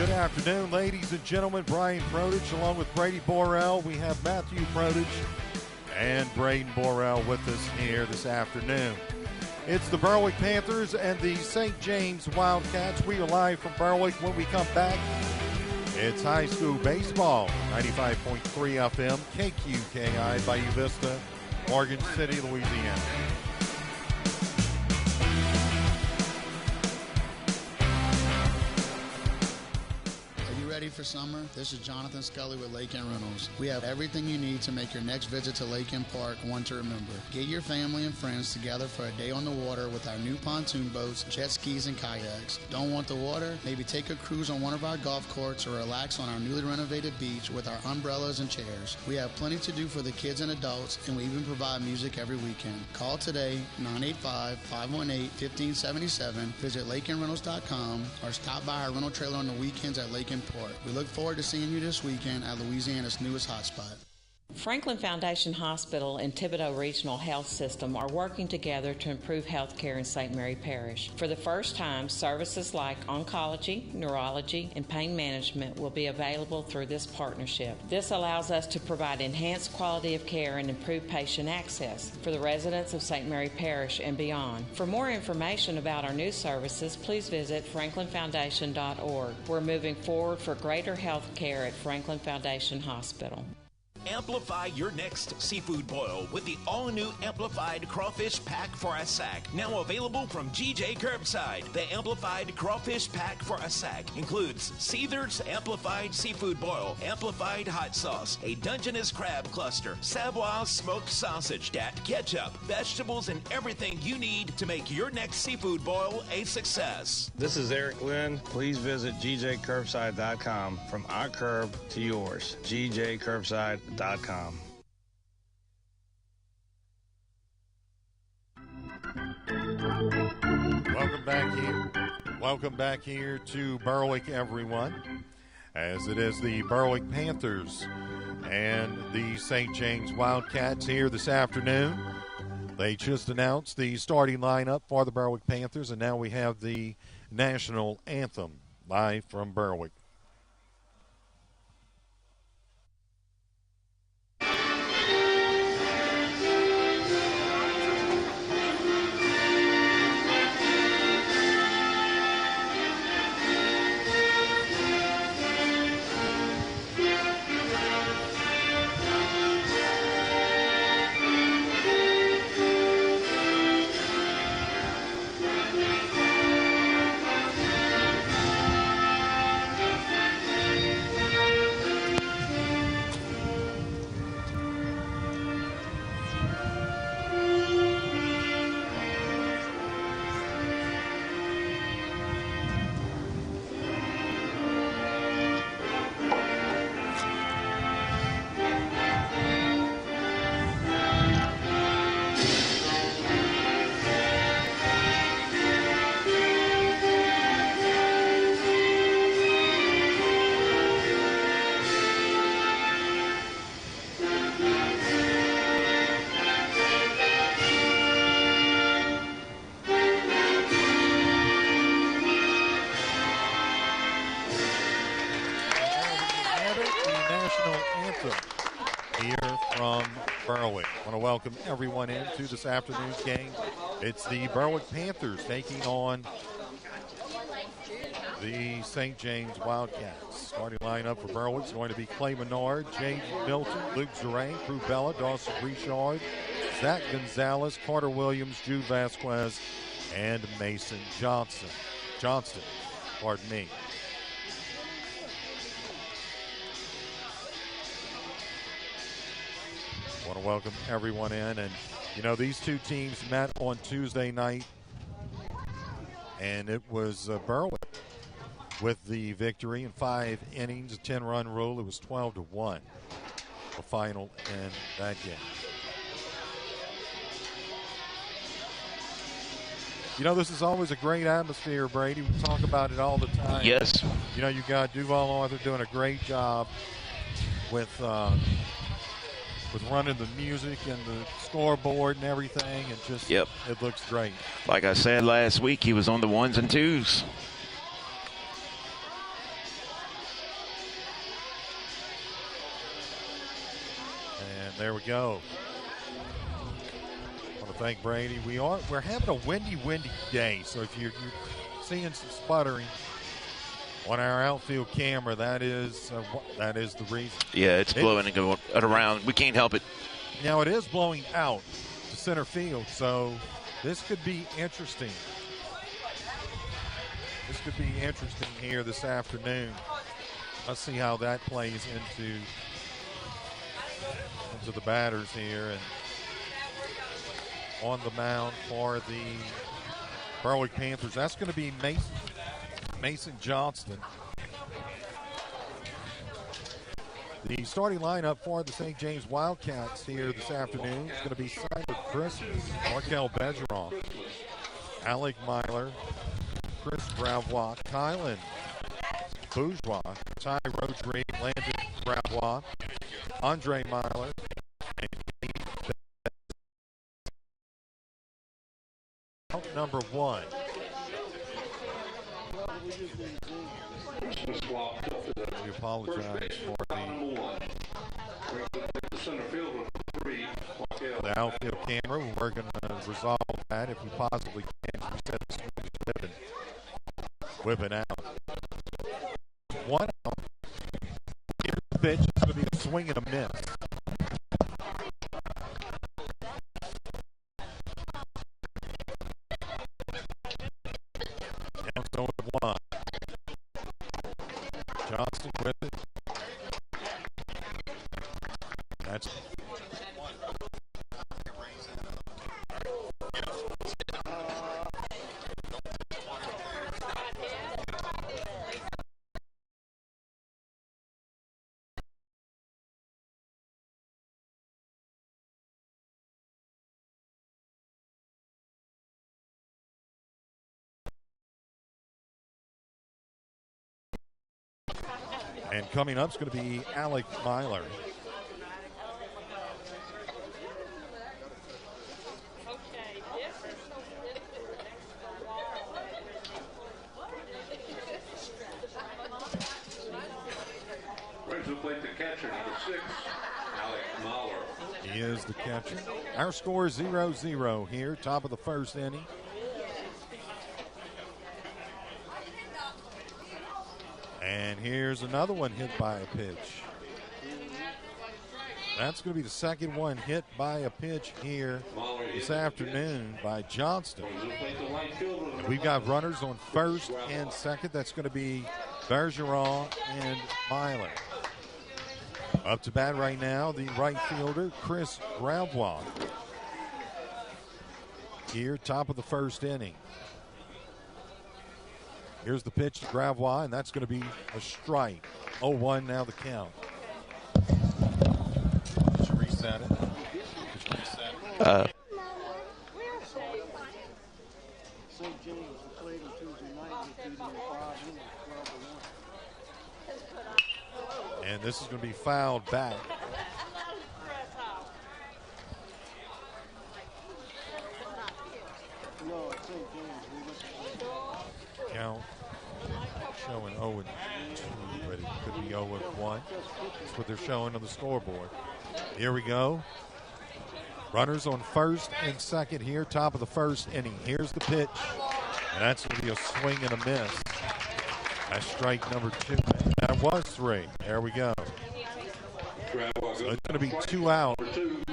Good afternoon, ladies and gentlemen. Brian Brodich along with Brady Borrell. We have Matthew Brodich and Braden Borrell with us here this afternoon. It's the Berwick Panthers and the St. James Wildcats. We are live from Berwick. When we come back, it's high school baseball, 95.3 FM, KQKI, Bayou Vista, Morgan City, Louisiana. Ready for summer? This is Jonathan Scully with Lake End Rentals. We have everything you need to make your next visit to Lake End Park one to remember. Get your family and friends together for a day on the water with our new pontoon boats, jet skis, and kayaks. Don't want the water? Maybe take a cruise on one of our golf courts or relax on our newly renovated beach with our umbrellas and chairs. We have plenty to do for the kids and adults, and we even provide music every weekend. Call today, 985-518-1577. Visit lakeendrentals.com or stop by our rental trailer on the weekends at Lake End Park. We look forward to seeing you this weekend at Louisiana's newest hotspot. Franklin Foundation Hospital and Thibodaux Regional Health System are working together to improve health care in St. Mary Parish. For the first time, services like oncology, neurology, and pain management will be available through this partnership. This allows us to provide enhanced quality of care and improve patient access for the residents of St. Mary Parish and beyond. For more information about our new services, please visit franklinfoundation.org. We're moving forward for greater health care at Franklin Foundation Hospital. Amplify your next seafood boil with the all-new Amplified Crawfish Pack for a Sack. Now available from GJ Curbside. The Amplified Crawfish Pack for a Sack includes Seether's Amplified Seafood Boil, Amplified Hot Sauce, a Dungeness Crab Cluster, Savoy Smoked Sausage, dat ketchup, vegetables, and everything you need to make your next seafood boil a success. This is Eric Lynn. Please visit gjcurbside.com. From our curb to yours. gjcurbside.com. Welcome back here to Berwick, everyone, as it is the Berwick Panthers and the St. James Wildcats here this afternoon. They just announced the starting lineup for the Berwick Panthers, and now we have the national anthem live from Berwick. Welcome everyone into this afternoon's game. It's the Berwick Panthers taking on the St. James Wildcats. Starting lineup for Berwick is going to be Clay Menard, James Milton, Luke Zerain, Drew Bella, Dawson Richard, Zach Gonzalez, Carter Williams, Jude Vasquez, and Mason Johnston. Pardon me. I want to welcome everyone in. And, you know, these two teams met on Tuesday night, and it was Berwick with the victory in 5 innings, a 10-run rule. It was 12-1, the final in that game. You know, this is always a great atmosphere, Brady. We talk about it all the time. Yes. You know, you've got Duval Arthur doing a great job with running the music and the scoreboard and everything, and just it looks great. Like I said last week, he was on the 1s and 2s. And there we go. I want to thank Brady. We're having a windy day, so if you're seeing some sputtering on our outfield camera, that is the reason. Yeah, it's blowing and going around. We can't help it. Now it is blowing out to center field, so this could be interesting. This could be interesting here this afternoon. Let's see how that plays into the batters here. And on the mound for the Berwick Panthers, that's going to be Mason Johnston. The starting lineup for the St. James Wildcats here this afternoon is going to be Cyber Christmas, Markel Bergeron, Alec Myler, Chris Gravois, Kylan Bourgeois, Ty Rodriguez, Landon Gravois, Andre Myler, and number 1. We apologize for the outfield camera. We're going to resolve that if we possibly can. We said this was whipping out. 1 out. Here's the pitch. It's going to be a swing and a miss. Now it's 0-1. Johnston with it. That's and coming up is going to be Alec Myler. Brings to plate the catcher, number 6, Alec Myler. He is the catcher. Our score is 0-0 here, top of the first inning. And here's another one hit by a pitch. That's going to be the second one hit by a pitch here this afternoon by Johnston. And we've got runners on first and second. That's going to be Bergeron and Myler. Up to bat right now, the right fielder, Chris Gravois. Here, top of the first inning. Here's the pitch to Gravois, and that's going to be a strike. 0-1 now the count. Did you reset it? St. James played on Tuesday night with beating 5 12-1. And this is going to be fouled back. No, St. James. Count showing 0-2, but it could be 0-1. That's what they're showing on the scoreboard. Here we go. Runners on first and second here, top of the first inning. Here's the pitch, and that's going to be a swing and a miss. That's strike number 2. That was 3. There we go. So it's going to be 2 out. Number 2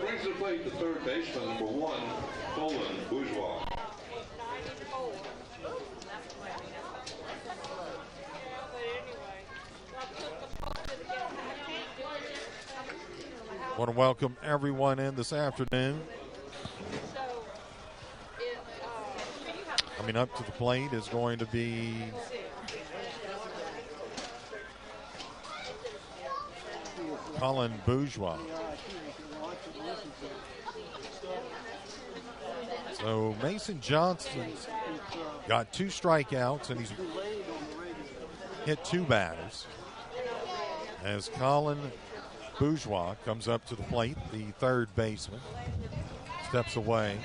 brings to plate the third baseman, number 1, Colin Bourgeois. I want to welcome everyone in this afternoon. Coming up to the plate is going to be Colin Bourgeois. So Mason Johnston's got 2 strikeouts, and he's hit 2 batters. As Colin Bourgeois comes up to the plate, the third baseman, steps away.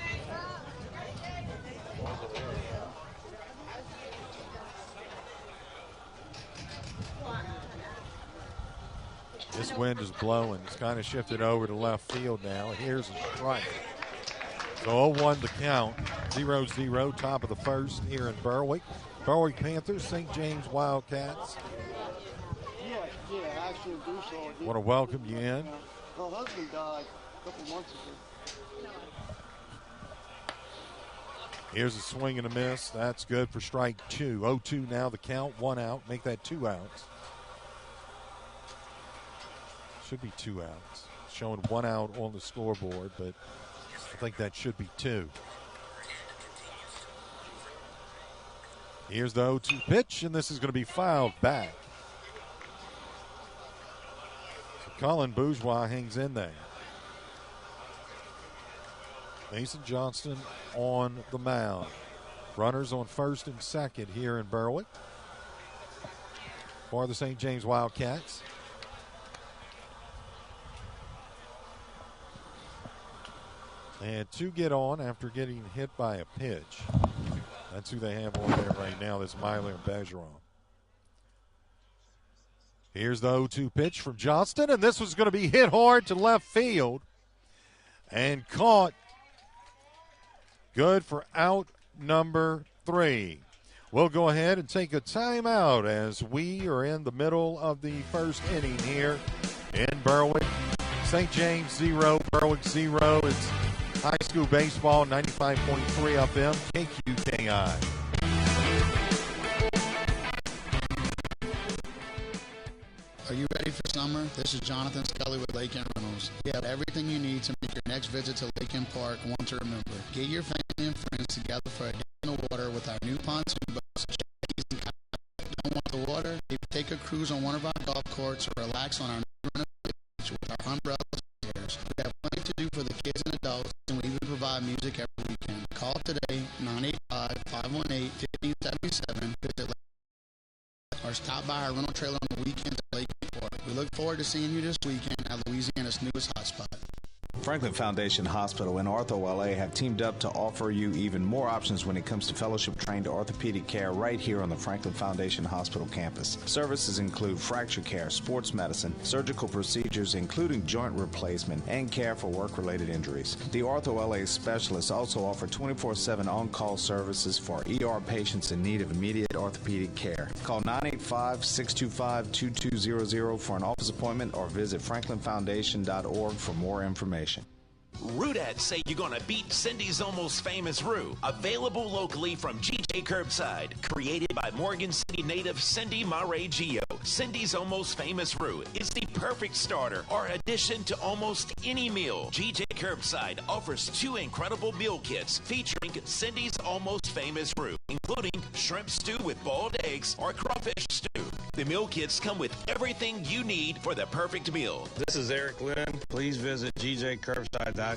This wind is blowing. It's kind of shifted over to left field now. Here's a strike. So 0-1 the count. 0-0, top of the first here in Berwick. Berwick Panthers, St. James Wildcats. Yeah, actually, do so. Want to welcome you in. Her husband died a couple months ago. Here's a swing and a miss. That's good for strike 2. 0-2 now the count. 1 out. Make that 2 outs. Should be 2 outs. Showing 1 out on the scoreboard, but I think that should be 2. Here's the 0-2 pitch, and this is going to be fouled back. So Colin Bourgeois hangs in there. Mason Johnston on the mound. Runners on first and second here in Berwick for the St. James Wildcats. And 2 get on after getting hit by a pitch. That's who they have on there right now. That's Myler and Bergeron. Here's the 0-2 pitch from Johnston, and this was going to be hit hard to left field and caught. Good for out number 3. We'll go ahead and take a timeout as we are in the middle of the first inning here in Berwick. St. James 0, Berwick 0. It's high school baseball, 95.3 FM, KQKI. Are you ready for summer? This is Jonathan Scully with Lake and Reynolds. We have everything you need to make your next visit to Lake and Park one to remember. Get your family and friends together for a day in the water with our new pontoon boats, jet skis, and kayaks. Don't want the water? Maybe take a cruise on one of our golf courts or relax on our new renovated beach with our umbrellas and chairs. We have plenty to do for the kids and adults, and we even provide music every weekend. Call today, 985-518-1577. Visit Lake or stop by our rental trailer on the weekends at Lake and Park. We look forward to seeing you this weekend at Louisiana's newest hotspot. Franklin Foundation Hospital and Ortho LA have teamed up to offer you even more options when it comes to fellowship-trained orthopedic care right here on the Franklin Foundation Hospital campus. Services include fracture care, sports medicine, surgical procedures including joint replacement, and care for work-related injuries. The Ortho LA specialists also offer 24/7 on-call services for ER patients in need of immediate orthopedic care. Call 985-625-2200 for an office appointment or visit franklinfoundation.org for more information. Rudettes say you're gonna beat Cindy's Almost Famous Roux. Available locally from GJ Curbside. Created by Morgan City native Cindy Mare Gio. Cindy's Almost Famous Roux is the perfect starter or addition to almost any meal. GJ Curbside offers 2 incredible meal kits featuring Cindy's Almost Famous Roux, including shrimp stew with boiled eggs or crawfish stew. The meal kits come with everything you need for the perfect meal. This is Eric Lynn. Please visit GJCurbside.com.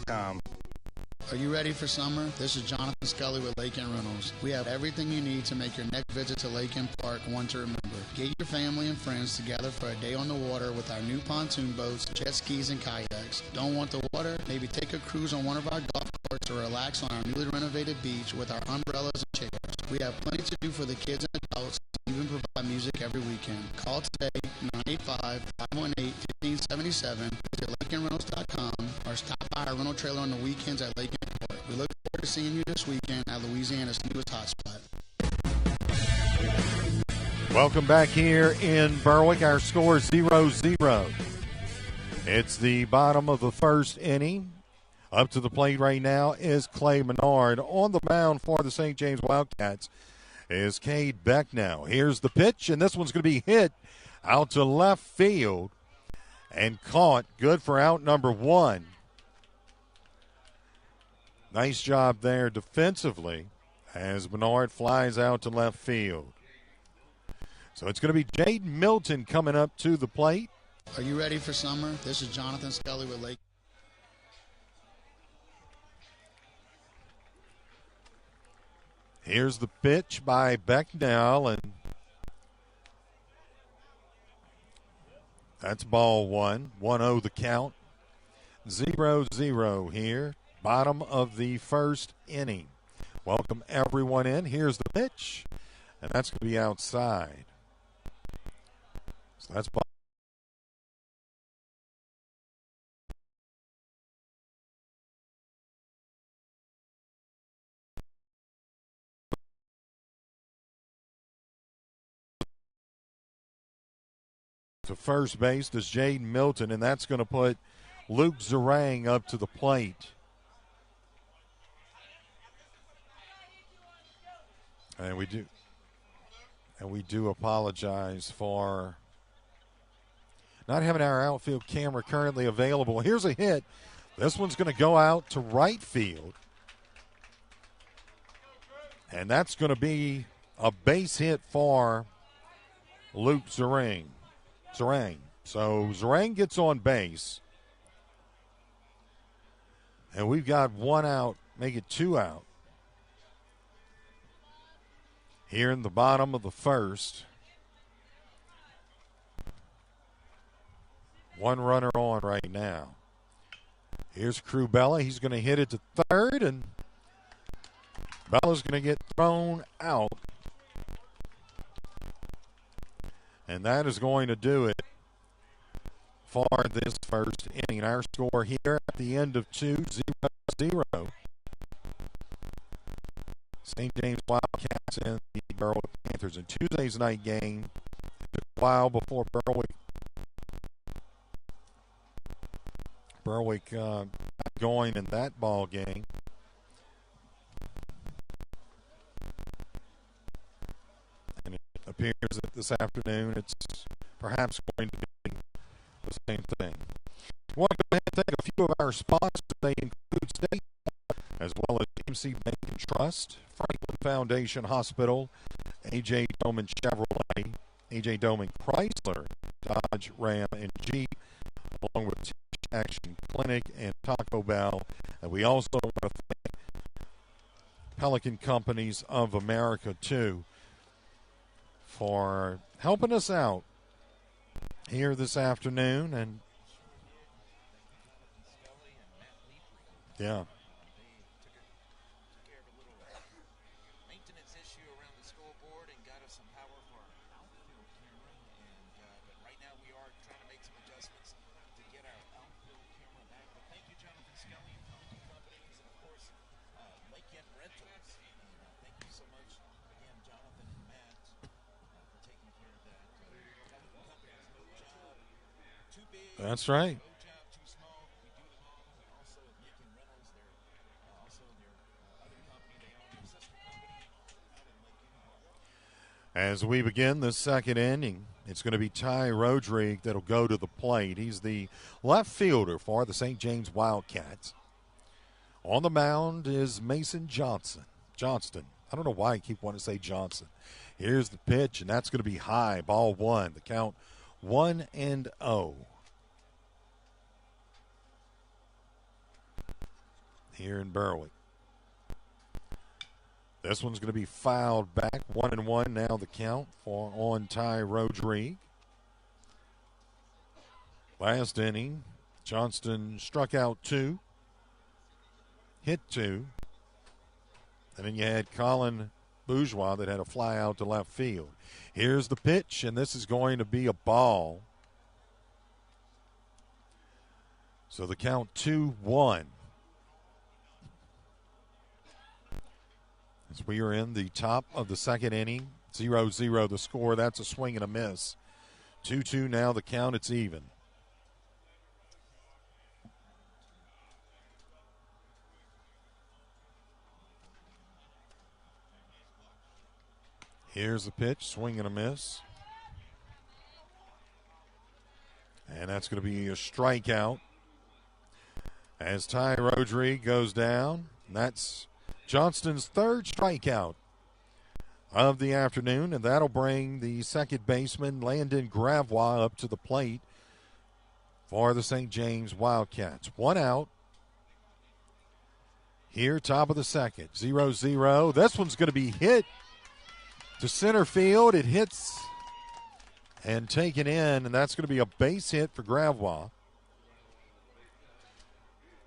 Are you ready for summer? This is Jonathan Scully with Lake and Reynolds. We have everything you need to make your next visit to Lake and Park one to remember. Get your family and friends together for a day on the water with our new pontoon boats, jet skis, and kayaks. Don't want the water? Maybe take a cruise on one of our golf course or relax on our newly renovated beach with our umbrellas and chairs. We have plenty to do for the kids and adults, and even provide music every weekend. Call today, 985-518-1577. Visit LakeandReynolds.com or stop by our rental trailer on the weekends at Lake and Park. We look forward to seeing you this weekend at Louisiana's newest hotspot. Welcome back here in Berwick. Our score is 0-0. It's the bottom of the first inning. Up to the plate right now is Clay Menard. On the mound for the St. James Wildcats is Cade Becknow. Here's the pitch, and this one's going to be hit out to left field and caught. Good for out number 1. Nice job there defensively as Menard flies out to left field. So it's going to be Jaden Milton coming up to the plate. Are you ready for summer? This is Jonathan Scully with Lake. Here's the pitch by Becknell, and that's ball 1. 1-0 the count. 0-0 here. Bottom of the first inning. Welcome everyone in. Here's the pitch, and that's going to be outside. So that's ball To first base does Jaden Milton, and that's going to put Luke Zarang up to the plate. And we do apologize for not having our outfield camera currently available. Here's a hit. This one's going to go out to right field. And that's going to be a base hit for Luke Zarang. So Zarang gets on base. And we've got one out, make it two out. Here in the bottom of the first. One runner on right now. Here's Crubella. He's going to hit it to third, and Bella's going to get thrown out. And that is going to do it for this first inning. Our score here at the end of 2-0. St. James Wildcats and the Berwick Panthers. In Tuesday's night game, took a while before Berwick got going in that ball game. And it appears that this afternoon it's perhaps going to be the same thing. I want to go ahead and thank a few of our sponsors. They include State as well as MC Bank and Trust, Franklin Foundation Hospital, A.J. Doman Chevrolet, A.J. Doman Chrysler, Dodge, Ram, and Jeep, along with Teach Action Clinic and Taco Bell. And we also want to thank Pelican Companies of America, too, for helping us out here this afternoon. And, yeah. That's right. As we begin the second inning, it's going to be Ty Rodrigue that'll go to the plate. He's the left fielder for the St. James Wildcats. On the mound is Mason Johnston. I don't know why I keep wanting to say Johnson. Here's the pitch, and that's going to be high. Ball one. The count 1-0. Here in Berwick. This one's going to be fouled back. 1-1 now the count for on Ty Rodrigue. Last inning, Johnston struck out 2, hit 2, and then you had Colin Bourgeois that had a fly out to left field. Here's the pitch, and this is going to be a ball. So the count 2-1. As we are in the top of the second inning, 0-0 the score. That's a swing and a miss. 2-2 now the count. It's even. Here's the pitch, swing and a miss. And that's going to be a strikeout. As Ty Rodrigue goes down, and that's Johnston's third strikeout of the afternoon, and that'll bring the second baseman, Landon Gravois, up to the plate for the St. James Wildcats. One out. Here, top of the second, 0-0. This one's going to be hit to center field. It hits and taken in, and that's going to be a base hit for Gravois.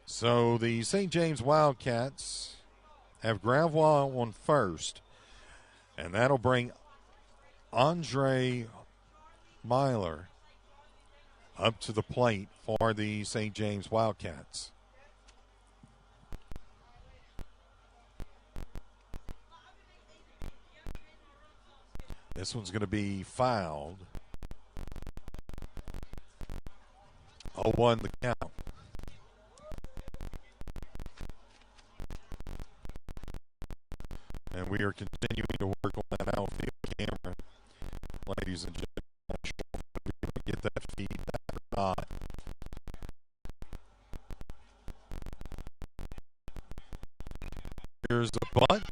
So the St. James Wildcats have Gravois on first, and that'll bring Andre Myler up to the plate for the St. James Wildcats. This one's going to be fouled. 0-1 the count. And we are continuing to work on that outfield camera, ladies and gentlemen. I'm sure we'll be able to get that feedback or not. Here's the bunt.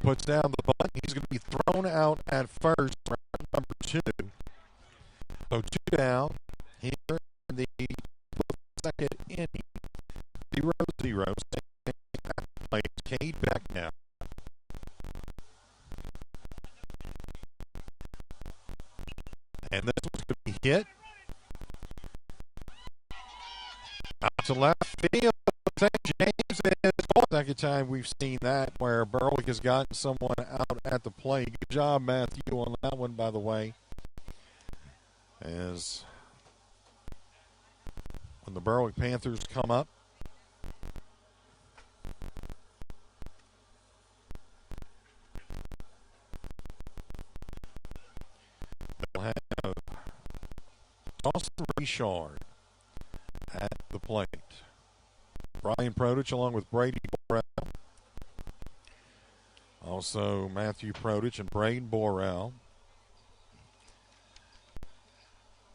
Puts down the bunt. He's going to be thrown out at first, number 2. So 2 down here in the second inning. 0-0. Cade back now. And this one's going to be hit. Out to left field. St. James is going. Second time we've seen that where Berwick has gotten someone out at the plate. Good job, Matthew, on that one, by the way. As when the Berwick Panthers come up, they'll have Dawson Richard at the plate. Brian Prodich along with Brady Borrell. Also Matthew Prodich and Braden Borrell.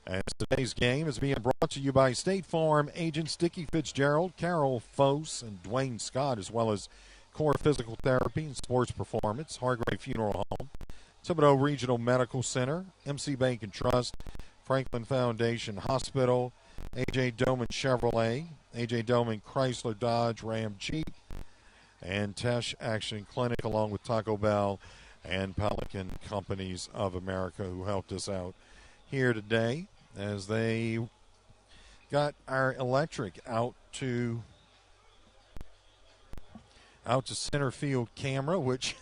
As today's game is being brought to you by State Farm agents Dickie Fitzgerald, Carol Fose, and Dwayne Scott, as well as Core Physical Therapy and Sports Performance, Hargrave Funeral Home, Thibodeau Regional Medical Center, MC Bank and Trust, Franklin Foundation Hospital, A.J. Doman Chevrolet, A.J. Doman Chrysler Dodge Ram Jeep, and Tesh Action Clinic, along with Taco Bell and Pelican Companies of America, who helped us out here today as they got our electric out to center field camera, which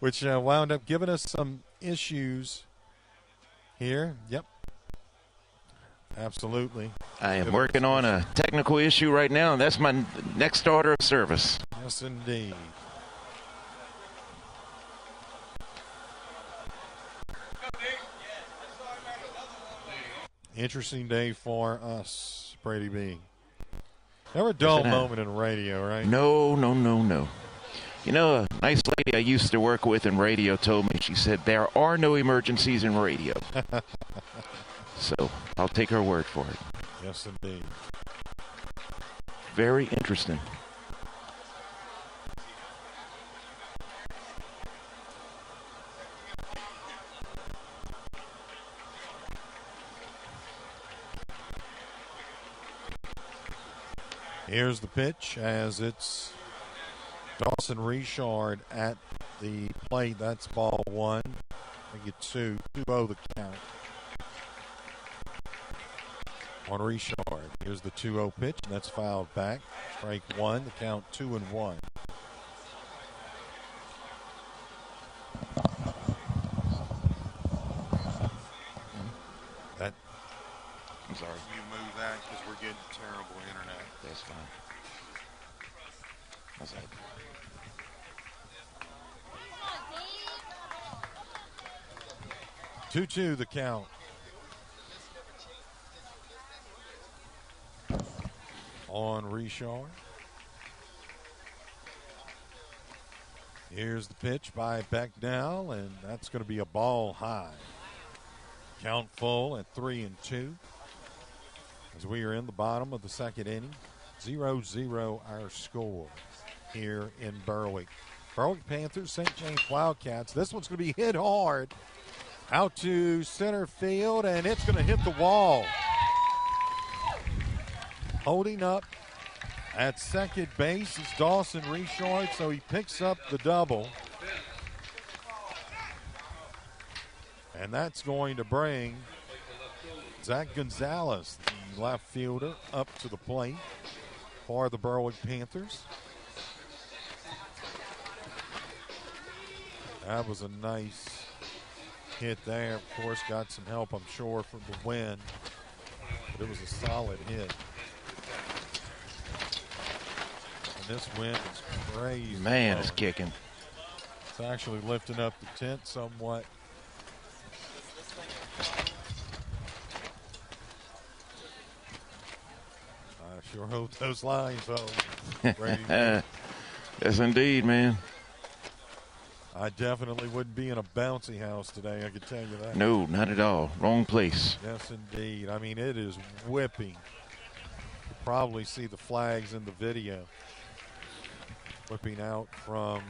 wound up giving us some issues here. Yep. Absolutely. I am working on a technical issue right now, and that's my next order of service. Yes, indeed. Interesting day for us, Brady B. Never a dull moment in radio, right? No. You know, a nice lady I used to work with in radio told me, she said, there are no emergencies in radio. So I'll take her word for it. Yes, indeed. Very interesting. Here's the pitch as it's Dawson Richard at the plate. That's ball 1. I get 2. 2-0 the count on Richard. Here's the 2-0 pitch, and that's fouled back. Strike 1, the count 2-1. That. I'm sorry. You move that because we're getting terrible internet. That's fine. That's it. Two-two the count. On Richard. Here's the pitch by Becknell, and that's going to be a ball high. Count full at 3-2. As we are in the bottom of the second inning, 0-0 our score here in Berwick. Berwick Panthers, St. James Wildcats. This one's going to be hit hard out to center field, and it's going to hit the wall. Holding up at second base is Dawson Richard, so he picks up the double. And that's going to bring Zach Gonzalez, the left fielder, up to the plate for the Berwick Panthers. That was a nice hit there. Of course, got some help, I'm sure, from the wind. But it was a solid hit. And this wind is crazy. Man, it's kicking. It's actually lifting up the tent somewhat. sure hope those lines hold. Brady. Yes, indeed, man. I definitely wouldn't be in a bouncy house today, I can tell you that. No, not at all. Wrong place. Yes, indeed. I mean, it is whipping. You probably see the flags in the video. Whipping out from,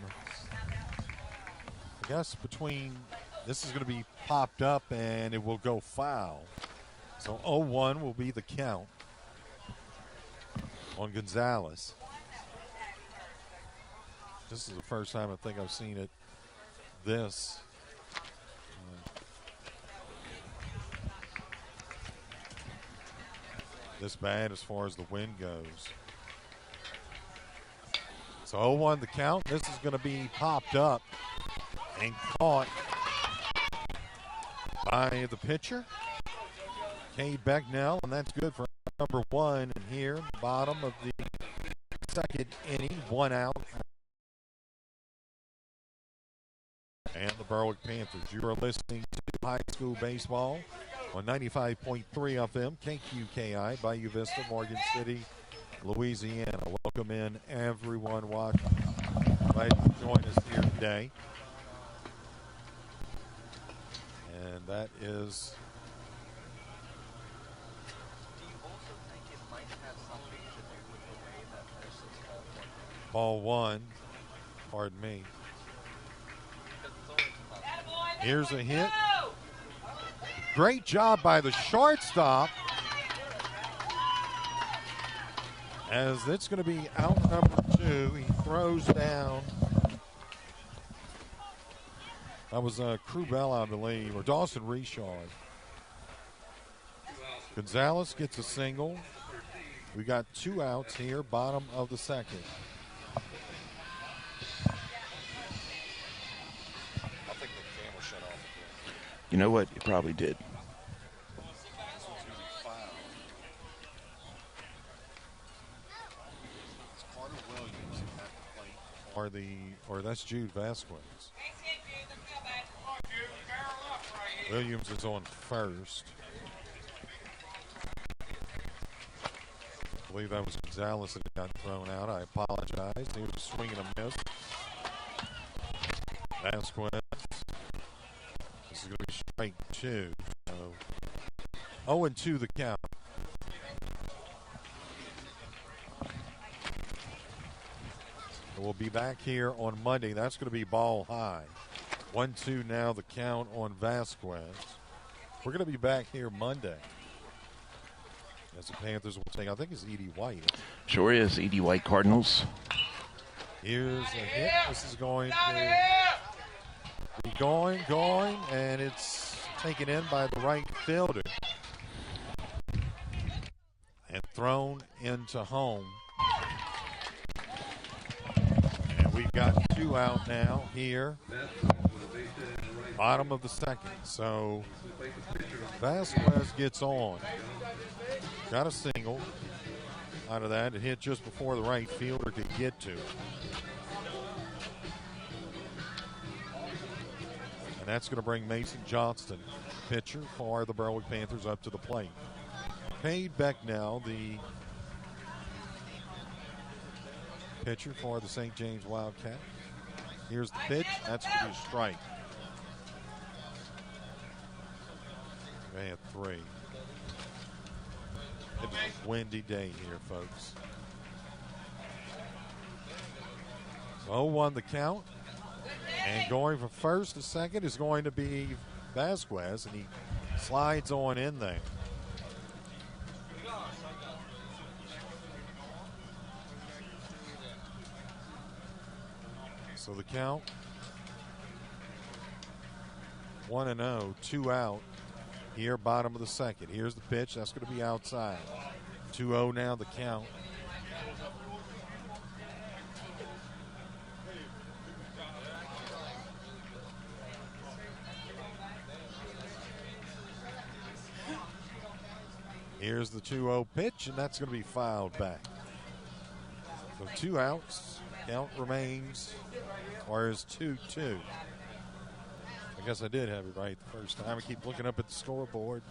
I guess, between, this is going to be popped up and it will go foul. So 0-1 will be the count on Gonzalez. This is the first time I think I've seen it this. This bad as far as the wind goes. So 0-1 the count. This is going to be popped up and caught by the pitcher, Cade Becknell, and that's good for number 1. And here, bottom of the second inning, 1 out. And the Berwick Panthers. You are listening to high school baseball on 95.3 FM, KQKI, Bayou Vista, Morgan City, Louisiana. Welcome in everyone watching. Glad you join us here today. And that is ball 1. Pardon me. Here's a hit. Great job by the shortstop. As it's going to be out number 2. He throws down. That was Krubell, I believe, or Dawson Richard. Gonzalez gets a single. We got 2 outs here, bottom of the second. You know what? It probably did. Or that's Jude Vasquez. Williams is on first. I believe that was Gonzalez that got thrown out. I apologize. He was swinging a miss. Vasquez. This is going to be strike 2. So 0-2 the count. We'll be back here on Monday. That's going to be ball high. 1-2 now the count on Vasquez. We're going to be back here Monday as the Panthers will take, I think it's Edie White. Sure is. Edie White Cardinals. Here's a hit. This is going to be going, and it's taken in by the right fielder and thrown into home. And we've got 2 out now here, bottom of the second. So Vasquez gets on. Got a single out of that. It hit just before the right fielder could get to it. And that's going to bring Mason Johnston, pitcher for the Berwick Panthers, up to the plate. Cade Becknell, the pitcher for the St. James Wildcats. Here's the pitch. That's going to be a strike. They had 3. It was a windy day here, folks. 0-1 the count. And going from first to second is going to be Vasquez, and he slides on in there. So the count 1-0, 2 out here, bottom of the second. Here's the pitch. That's going to be outside. 2-0 now the count. Here's the 2-0 pitch, and that's going to be fouled back. So 2 outs. Count remains, or is 2-2. I guess I did have it right the first time. I keep looking up at the scoreboard.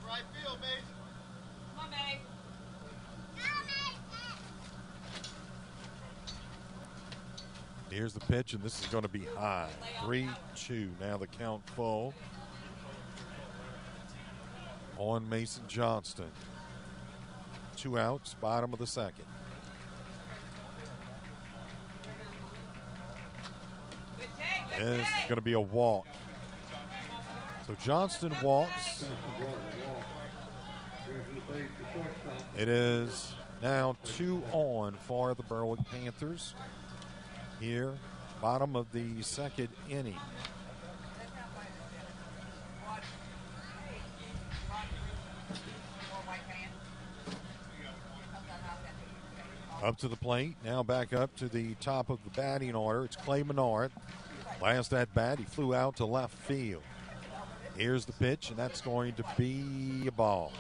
Right field, Mason. Come on, Mason. Here's the pitch, and this is going to be high. 3-2. Now the count full on Mason Johnston. 2 outs, bottom of the second. And it's going to be a walk. So Johnston walks. It is now 2 on for the Berwick Panthers here, bottom of the second inning. Up to the plate, now back up to the top of the batting order. It's Clay Menard. Last at bat, he flew out to left field. Here's the pitch, and that's going to be a ball.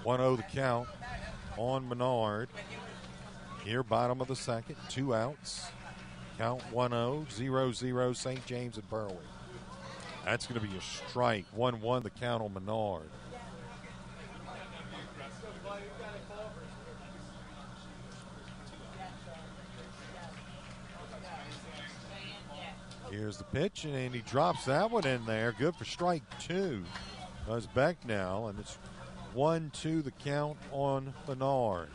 1-0 the count on Menard. Here, bottom of the second, 2 outs. Count 1-0, 0-0 St. James and Berwick. That's going to be a strike. 1-1 the count on Menard. Here's the pitch, and he drops that one in there. Good for strike 2. Does Becknell, and it's 1-2 the count on Menard.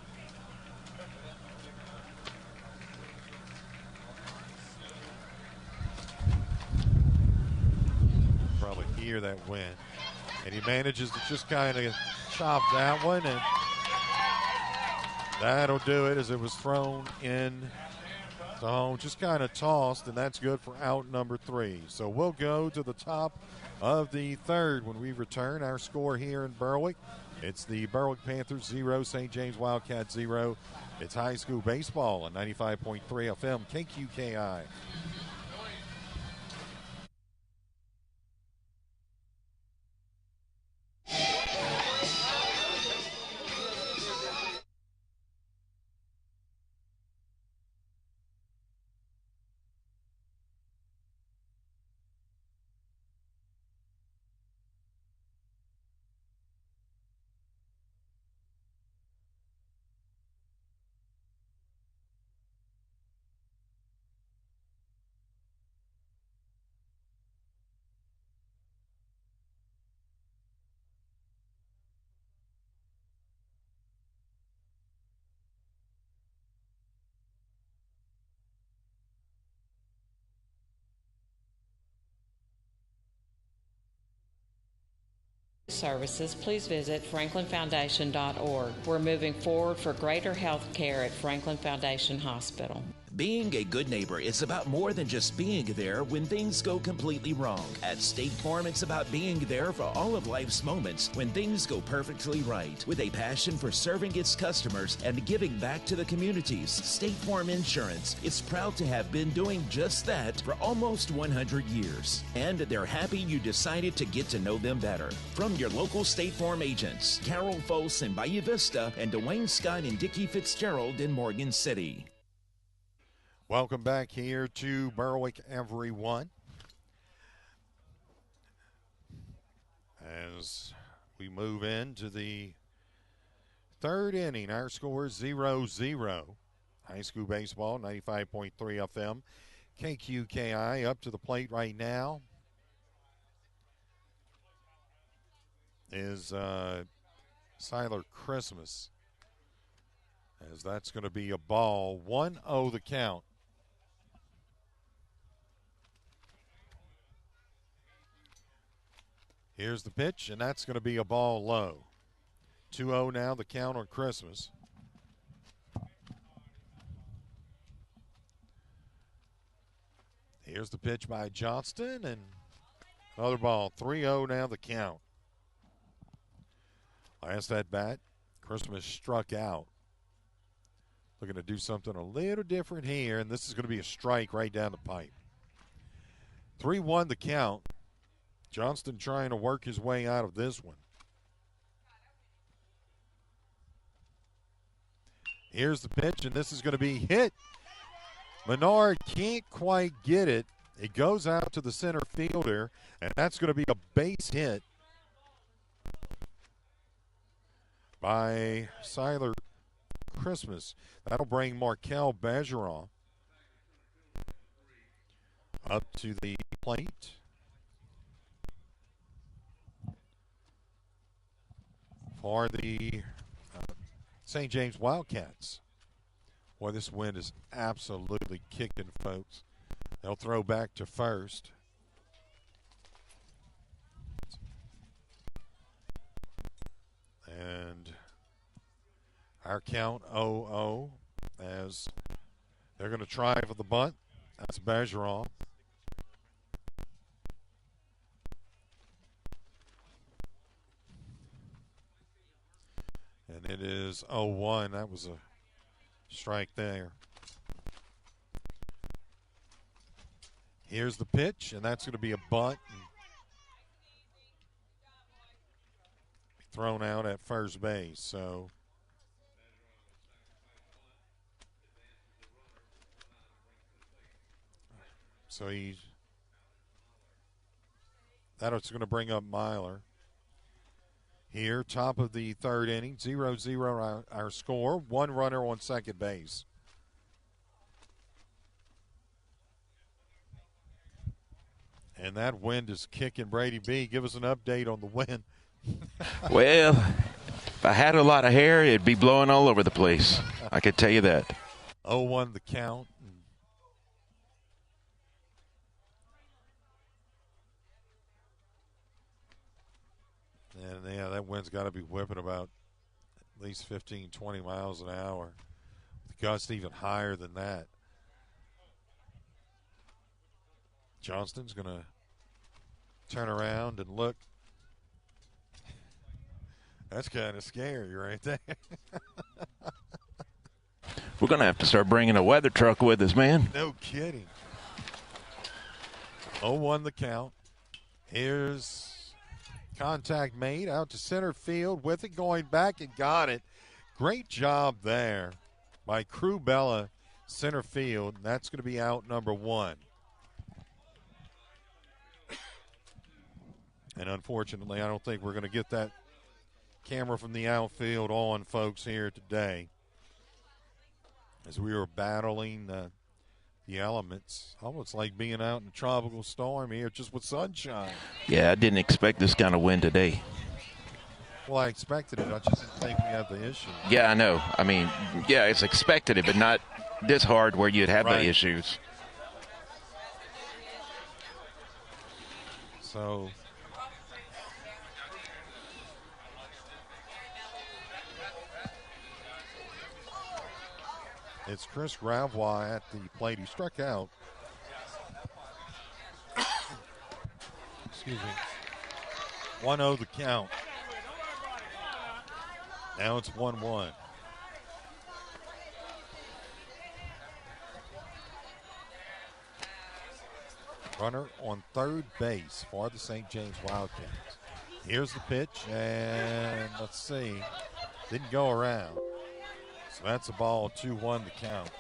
Probably hear that win. And he manages to just kind of chop that one, and that'll do it as it was thrown in. So just kind of tossed, and that's good for out number 3. So we'll go to the top of the third when we return. Our score here in Berwick, it's the Berwick Panthers 0, St. James Wildcats 0. It's high school baseball on 95.3 FM KQKI. Services, please visit franklinfoundation.org. We're moving forward for greater health care at Franklin Foundation Hospital. Being a good neighbor is about more than just being there when things go completely wrong. At State Farm, it's about being there for all of life's moments when things go perfectly right. With a passion for serving its customers and giving back to the communities, State Farm Insurance is proud to have been doing just that for almost 100 years. And they're happy you decided to get to know them better. From your local State Farm agents, Carol Foss in Bayou Vista and Dwayne Scott and Dickie Fitzgerald in Morgan City. Welcome back here to Berwick, everyone. As we move into the third inning, our score is 0-0. High school baseball, 95.3 FM. KQKI up to the plate right now is Siler Christmas, as that's going to be a ball. 1-0 the count. Here's the pitch, and that's going to be a ball low. 2-0 now, the count on Christmas. Here's the pitch by Johnston, and another ball. 3-0 now, the count. Last at bat, Christmas struck out. Looking to do something a little different here, and this is going to be a strike right down the pipe. 3-1 the count. Johnston trying to work his way out of this one. Here's the pitch, and this is going to be hit. Menard can't quite get it. It goes out to the center fielder, and that's going to be a base hit by Siler Christmas. That'll bring Markel Bergeron up to the plate. For the St. James Wildcats. Boy, this wind is absolutely kicking, folks. They'll throw back to first. And our count 0-0 as they're going to try for the bunt. That's Bergeron. And it is 0-1. That was a strike there. Here's the pitch, and that's going to be a bunt. Thrown out at first base, so that's going to bring up Myler. Here, top of the third inning, 0-0 our score, one runner on second base. And that wind is kicking. Brady B, give us an update on the wind. Well, if I had a lot of hair, it'd be blowing all over the place. I could tell you that. 0-1 the count. And, yeah, that wind's got to be whipping about at least 15, 20 miles an hour. The gust even higher than that. Johnston's going to turn around and look. That's kind of scary right there. We're going to have to start bringing a weather truck with us, man. No kidding. 0-1 the count. Here's contact made out to center field with it, going back and got it. Great job there by Crubella, center field. That's going to be out number one. And unfortunately, I don't think we're going to get that camera from the outfield on, folks, here today, as we were battling the elements. Almost like being out in a tropical storm here just with sunshine. Yeah, I didn't expect this kind of wind today. Well, I expected it. I just didn't think we had the issue. Yeah, I know. I mean, yeah, it's expected it, but not this hard where you'd have the issues. So it's Chris Gravois at the plate. He struck out. Excuse me. 1-0 the count. Now it's 1-1. Runner on third base for the St. James Wildcats. Here's the pitch, and let's see. Didn't go around. So that's a ball, 2-1 to count.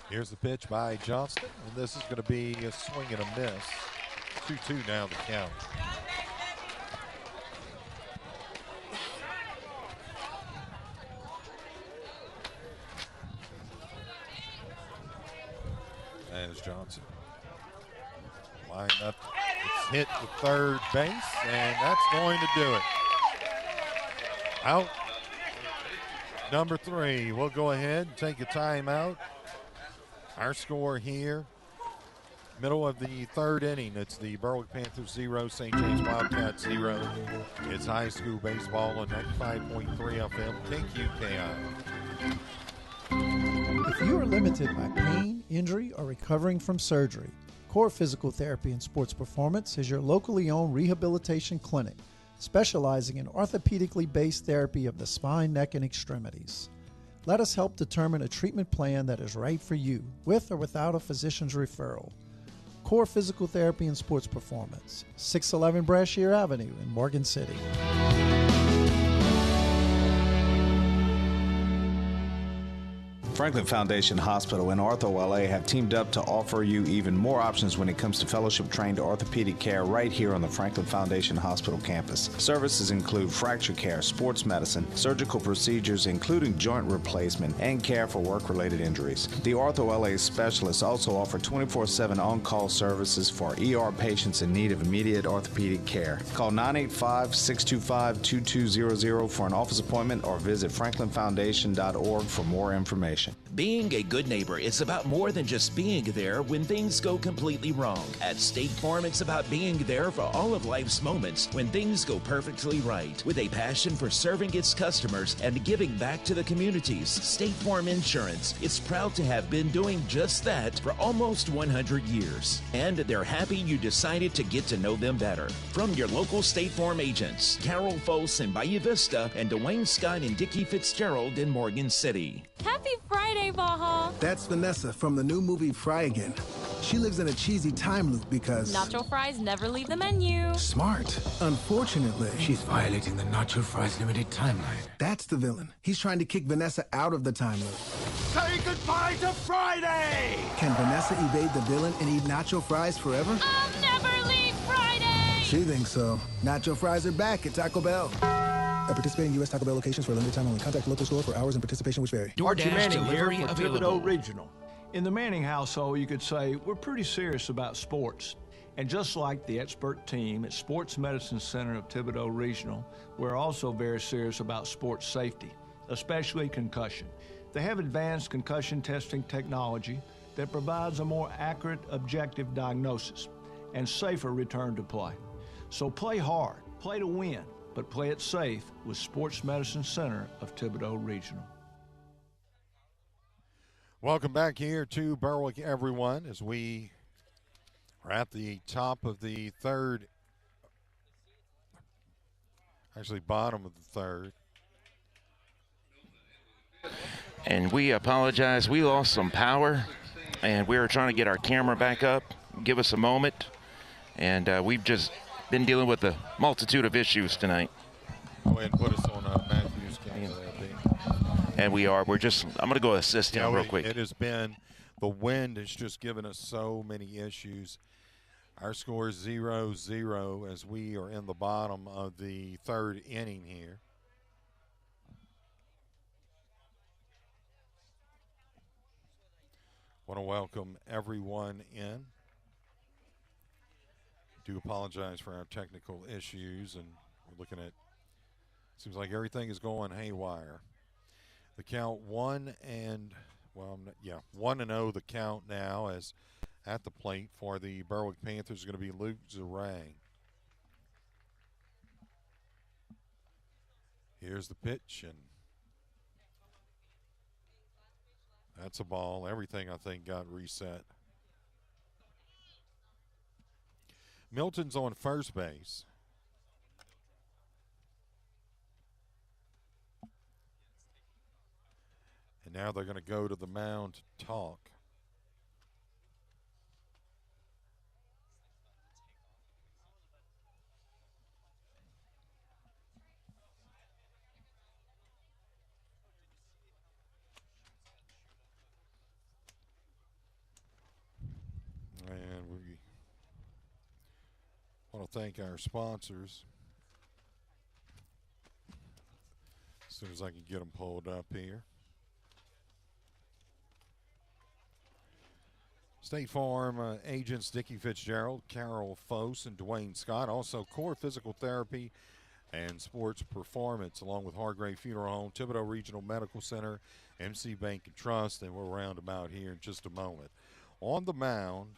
Here's the pitch by Johnston, and this is going to be a swing and a miss. 2-2 now to count. As Johnson lined up, it's hit to third base, and that's going to do it. Out number 3. We'll go ahead and take a timeout. Our score here, middle of the third inning, it's the Berwick Panthers 0, St. James Wildcats 0. It's high school baseball on 95.3 FM, KQKI. If you are limited by pain, injury, or recovering from surgery, Core Physical Therapy and Sports Performance is your locally owned rehabilitation clinic, specializing in orthopedically based therapy of the spine, neck, and extremities. Let us help determine a treatment plan that is right for you, with or without a physician's referral. Core Physical Therapy and Sports Performance, 611 Brashear Avenue in Morgan City. Franklin Foundation Hospital in Ortho, LA have teamed up to offer you even more options when it comes to fellowship-trained orthopedic care right here on the Franklin Foundation Hospital campus. Services include fracture care, sports medicine, surgical procedures including joint replacement, and care for work-related injuries. The Ortho LA specialists also offer 24/7 on-call services for ER patients in need of immediate orthopedic care. Call 985-625-2200 for an office appointment or visit franklinfoundation.org for more information. Being a good neighbor is about more than just being there when things go completely wrong. At State Farm, it's about being there for all of life's moments when things go perfectly right. With a passion for serving its customers and giving back to the communities, State Farm Insurance is proud to have been doing just that for almost 100 years. And they're happy you decided to get to know them better. From your local State Farm agents, Carol Foss in Bayou Vista and Dwayne Scott and Dickie Fitzgerald in Morgan City. Happy Friday, Baja! That's Vanessa from the new movie Fry Again. She lives in a cheesy time loop because nacho fries never leave the menu. Smart. Unfortunately, she's violating the nacho fries limited timeline. That's the villain. He's trying to kick Vanessa out of the time loop. Say goodbye to Friday! Can Vanessa evade the villain and eat nacho fries forever? I'll never leave Friday! She thinks so. Nacho fries are back at Taco Bell. At participating U.S. Taco Bell locations for a limited time only. Contact the local store for hours and participation which vary. Archie Manning here for available. Thibodeau Regional. In the Manning household, you could say we're pretty serious about sports. And just like the expert team at Sports Medicine Center of Thibodeau Regional, we're also very serious about sports safety, especially concussion. They have advanced concussion testing technology that provides a more accurate, objective diagnosis and safer return to play. So play hard, play to win, but play it safe with Sports Medicine Center of Thibodeau Regional. Welcome back here to Berwick, everyone, as we are at the top of the third, actually bottom of the third. And we apologize. We lost some power, and we were trying to get our camera back up. Give us a moment. And we've just been dealing with a multitude of issues tonight. Go ahead and put us on Matthew's camera there, B. And we are. We're just, I'm going to go assist him real quick. It has been, the wind has just given us so many issues. Our score is 0-0 as we are in the bottom of the third inning here. Want to welcome everyone in. Do apologize for our technical issues, and we're looking at, seems like everything is going haywire. The count 1-0 the count now, as at the plate for the Berwick Panthers is going to be Luke Zarang. Here's the pitch, and that's a ball. Everything, I think, got reset. Milton's on first base. And now they're going to go to the mound to talk. And we want to thank our sponsors. As soon as I can get them pulled up here. State Farm agents Dickie Fitzgerald, Carol Foss, and Dwayne Scott. Also Core Physical Therapy and Sports Performance, along with Hargrave Funeral Home, Thibodeau Regional Medical Center, MC Bank and Trust, and we'll round them out here in just a moment. On the mound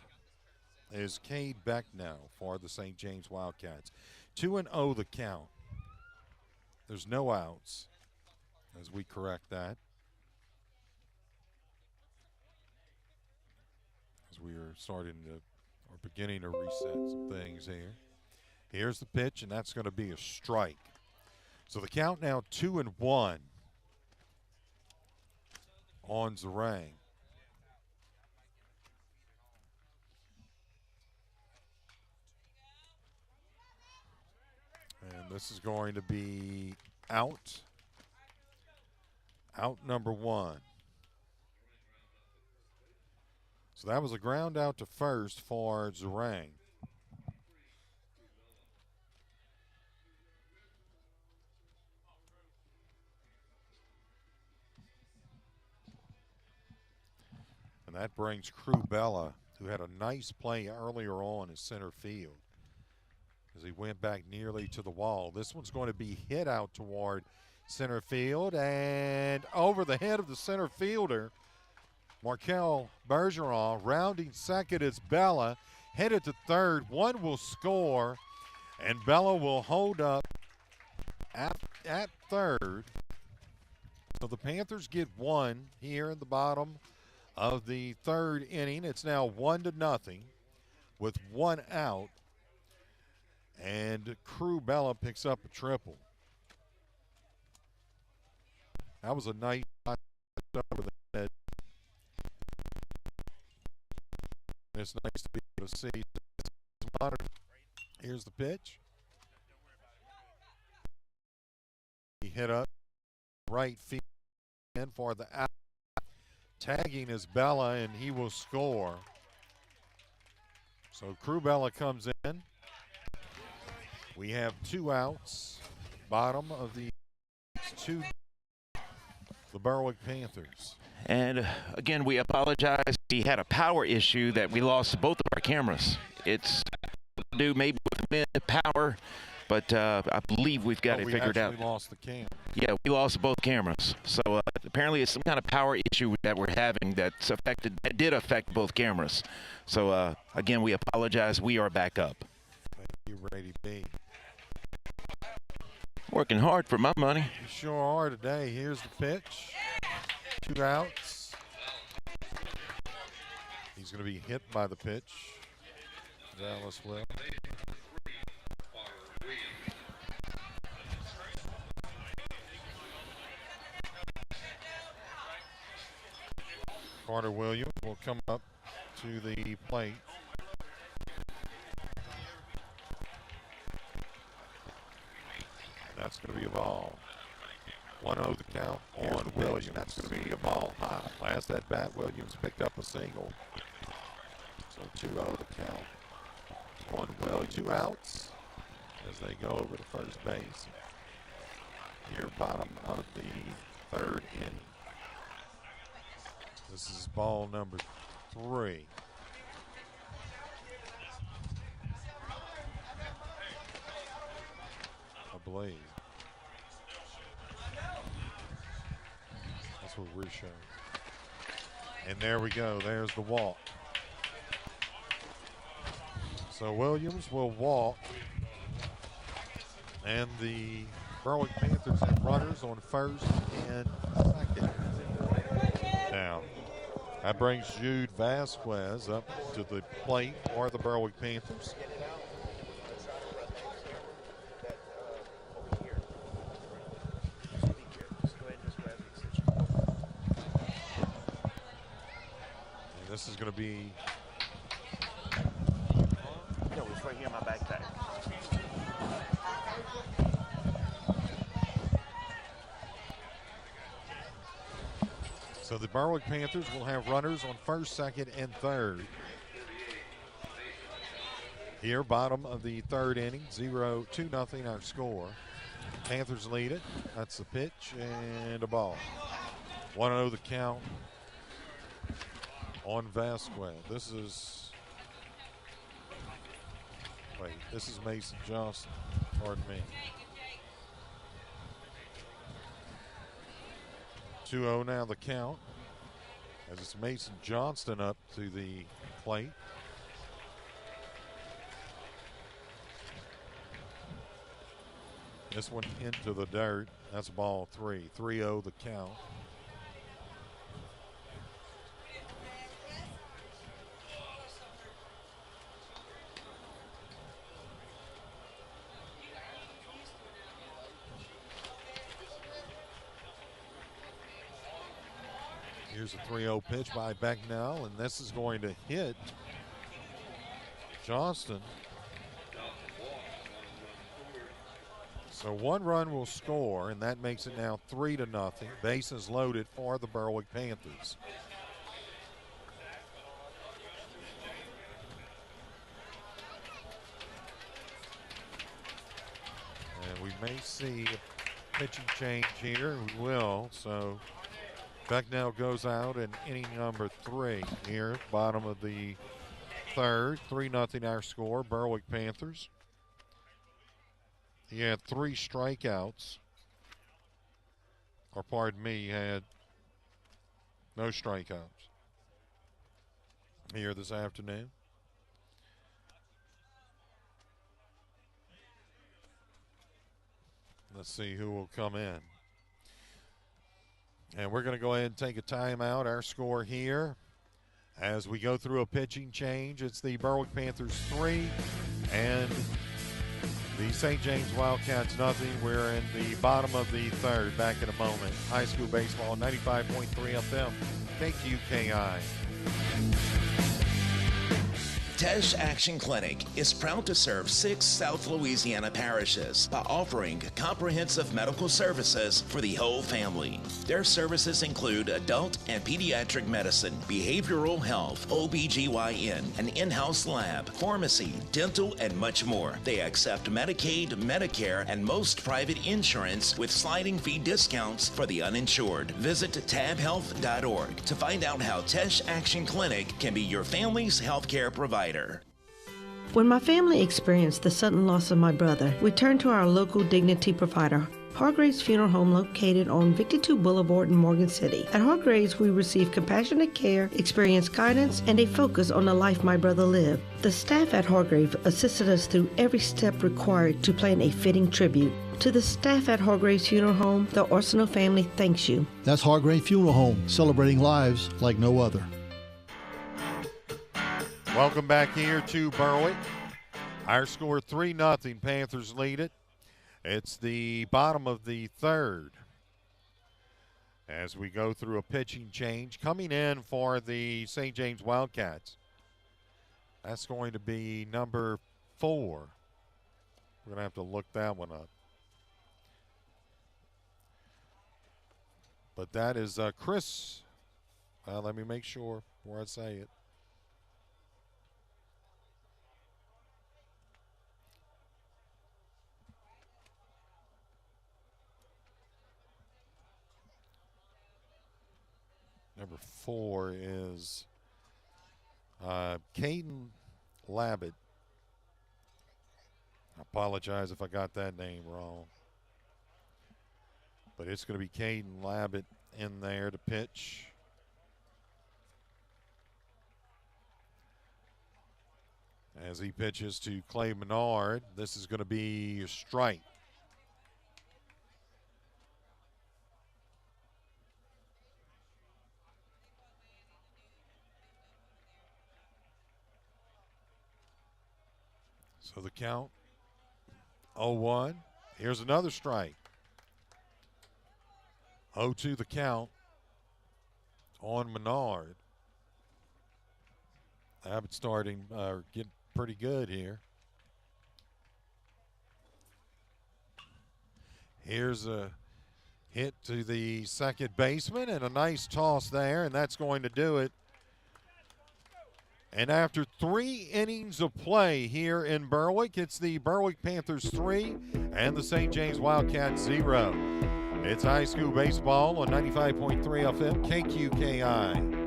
is Cade Becknow for the St. James Wildcats. 2-0 the count. There's no outs as we correct that. As we are beginning to reset some things here. Here's the pitch, and that's going to be a strike. So the count now 2-1 on Zarang. And this is going to be out. Out number one. So that was a ground out to first for Zerang. And that brings Crubella, who had a nice play earlier on in center field as he went back nearly to the wall. This one's going to be hit out toward center field and over the head of the center fielder. Markel Bergeron rounding second is Bella. Headed to third. One will score, and Bella will hold up at third. So the Panthers get one here in the bottom of the third inning. It's now 1-0 with one out. And Crubella picks up a triple. That was a nice shot over the head. It's nice to be able to see. Here's the pitch. He hit up right field in for the out. Tagging is Bella, and he will score. So Crubella comes in. We have two outs. Bottom of the two, the Berwick Panthers. And again, we apologize. We had a power issue that we lost both of our cameras. It's due maybe with power, but I believe we've got it figured out. We lost the camera. Yeah, we lost both cameras. So apparently it's some kind of power issue that we're having that did affect both cameras. So again, we apologize. We are back up. Thank you, Brady B. Working hard for my money. You sure are today. Here's the pitch. Two outs. He's going to be hit by the pitch. Dallas will. Carter Williams will come up to the plate. That's going to be a ball. 1-0 the count on Williams. That's going to be a ball high. Last at bat, Williams picked up a single. So 2-0 the count on Williams. Two outs as they go over to first base. Here, bottom of the third inning. This is ball number 3. I believe. That's what we're showing. And there we go. There's the walk. So Williams will walk. And the Berwick Panthers have runners on first and second. Now, that brings Jude Vasquez up to the plate for the Berwick Panthers. And this is going to be... No, it's right here in my backpack. So the Berwick Panthers will have runners on first, second, and third. Here, bottom of the third inning, 2-0 our score. Panthers lead it. That's the pitch and a ball. 1-0 the count on Vasquez. This is Mason Johnson. Pardon me. 2-0 now the count as it's Mason Johnston up to the plate. This one into the dirt. That's ball 3. 3-0 the count. Here's a 3-0 pitch by Becknell, and this is going to hit Johnston. So one run will score, and that makes it now 3-0. Bases loaded for the Berwick Panthers. may see a pitching change here. We will. So Becknell goes out in inning number 3 here, bottom of the third. 3-0 our score, Berwick Panthers. He had 3 strikeouts. Or pardon me, he had no strikeouts here this afternoon. Let's see who will come in. And we're going to go ahead and take a timeout. Our score here as we go through a pitching change. It's the Berwick Panthers 3 and the St. James Wildcats nothing. We're in the bottom of the third. Back in a moment. High school baseball, 95.3 FM, KQKI. Tesh Action Clinic is proud to serve 6 South Louisiana parishes by offering comprehensive medical services for the whole family. Their services include adult and pediatric medicine, behavioral health, OBGYN, an in-house lab, pharmacy, dental, and much more. They accept Medicaid, Medicare, and most private insurance with sliding fee discounts for the uninsured. Visit tabhealth.org to find out how Tesh Action Clinic can be your family's healthcare provider. When my family experienced the sudden loss of my brother, we turned to our local dignity provider, Hargraves Funeral Home, located on 52 Boulevard in Morgan City. At Hargraves, we receive compassionate care, experienced guidance, and a focus on the life my brother lived. The staff at Hargraves assisted us through every step required to plan a fitting tribute. To the staff at Hargraves Funeral Home, the Arsenault family thanks you. That's Hargraves Funeral Home, celebrating lives like no other. Welcome back here to Berwick. Our score 3-0. Panthers lead it. It's the bottom of the third as we go through a pitching change. Coming in for the St. James Wildcats, that's going to be number 4. We're going to have to look that one up. But that is Chris. Let me make sure before I say it. Number 4 is Caden Labott. I apologize if I got that name wrong. But it's going to be Caden Labott in there to pitch. As he pitches to Clay Menard, this is going to be a strike. So the count, 0-1. Here's another strike. 0-2 the count on Menard. Abbott starting, getting pretty good here. Here's a hit to the second baseman and a nice toss there, and that's going to do it. And after 3 innings of play here in Berwick, it's the Berwick Panthers 3 and the St. James Wildcats 0. It's high school baseball on 95.3 FM KQKI.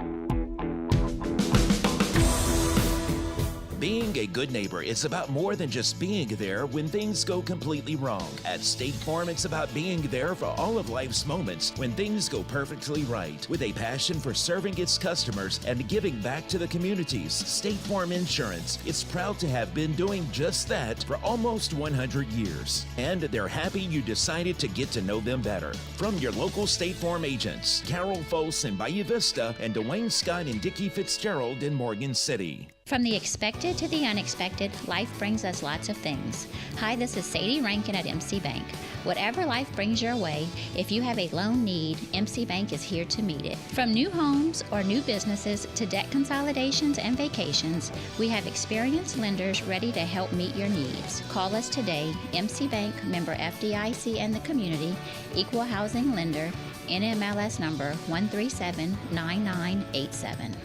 Being a good neighbor is about more than just being there when things go completely wrong. At State Farm, it's about being there for all of life's moments when things go perfectly right. With a passion for serving its customers and giving back to the communities, State Farm Insurance is proud to have been doing just that for almost 100 years. And they're happy you decided to get to know them better. From your local State Farm agents, Carol Foss in Bayou Vista and Dwayne Scott and Dickie Fitzgerald in Morgan City. From the expected to the unexpected, life brings us lots of things. Hi, this is Sadie Rankin at MC Bank. Whatever life brings your way, if you have a loan need, MC Bank is here to meet it. From new homes or new businesses to debt consolidations and vacations, we have experienced lenders ready to help meet your needs. Call us today. MC Bank, member FDIC and the community, equal housing lender, NMLS number 1379987.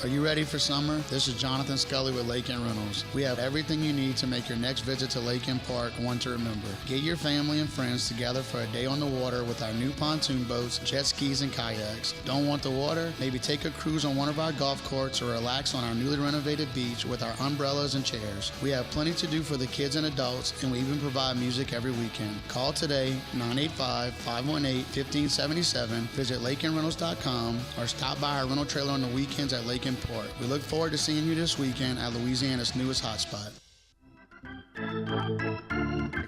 Are you ready for summer? This is Jonathan Scully with Lake and Rentals. We have everything you need to make your next visit to Lake and Park one to remember. Get your family and friends together for a day on the water with our new pontoon boats, jet skis, and kayaks. Don't want the water? Maybe take a cruise on one of our golf courts or relax on our newly renovated beach with our umbrellas and chairs. We have plenty to do for the kids and adults, and we even provide music every weekend. Call today, 985-518-1577. Visit lakeandrentals.com or stop by our rental trailer on the weekends at Lake and Port. We look forward to seeing you this weekend at Louisiana's newest hotspot.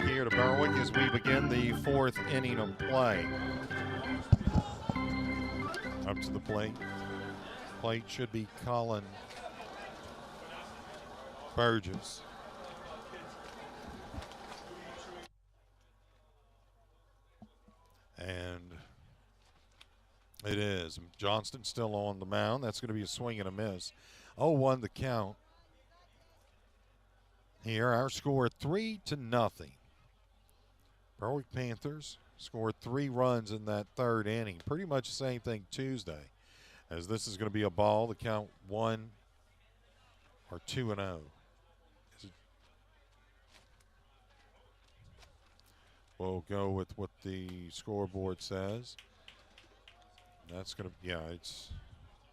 Here to Berwick as we begin the fourth inning of play. Up to the plate. Plate should be Colin Burgess. And it is. Johnston still on the mound. That's going to be a swing and a miss. 0-1 the count. Here, our score 3-0. Berwick Panthers scored 3 runs in that third inning. Pretty much the same thing Tuesday, as this is going to be a ball. The count 1 or 2-0. We'll go with what the scoreboard says. That's going to, yeah, it's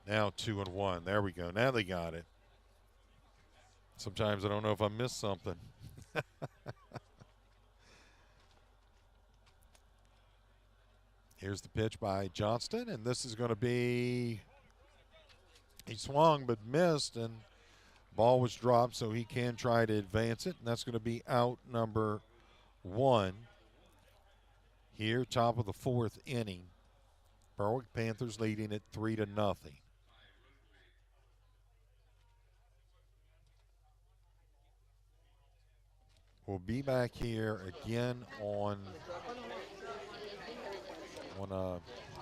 now 2-1. There we go. Now they got it. Sometimes I don't know if I missed something. Here's the pitch by Johnston, and this is going to be, he swung but missed, and ball was dropped, so he can try to advance it, and that's going to be out number 1. Here, top of the fourth inning. Berwick Panthers leading it 3-0. We'll be back here again on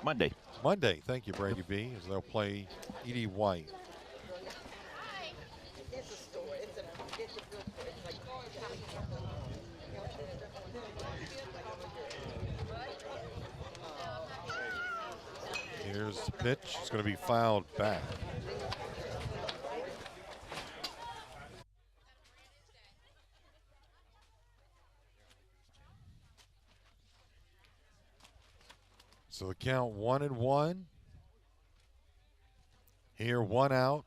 Monday. Monday, thank you, Brady B, as they'll play Edie White. Here's the pitch. It's going to be fouled back. So the count 1-1. Here, 1 out.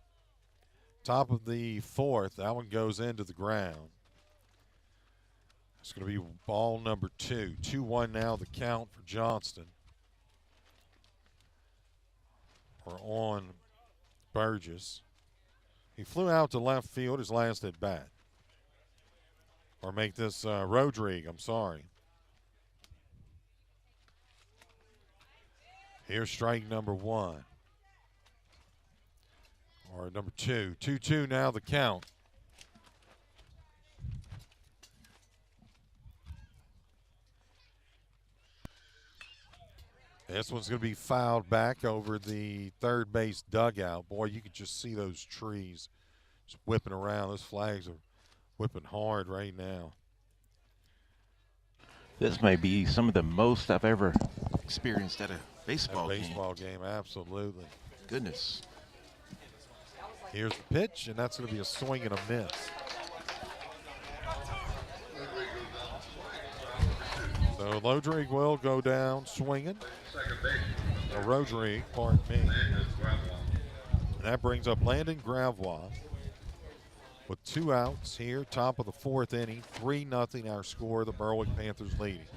Top of the fourth. That one goes into the ground. It's going to be ball number 2. 2-1 now, the count for Johnston. Or on Burgess. He flew out to left field his last at bat. Or make this Rodrigue, I'm sorry. Here's strike number 1. Or number 2. 2-2 now the count. This one's going to be fouled back over the third base dugout. Boy, you could just see those trees just whipping around. Those flags are whipping hard right now. This may be some of the most I've ever experienced at a baseball game. Baseball game, absolutely. Goodness. Here's the pitch, and that's going to be a swing and a miss. So Rodrigue will go down swinging. Or Rodrigue, pardon me. And that brings up Landon Gravois with 2 outs here, top of the fourth inning. 3-0 our score, the Berwick Panthers leading.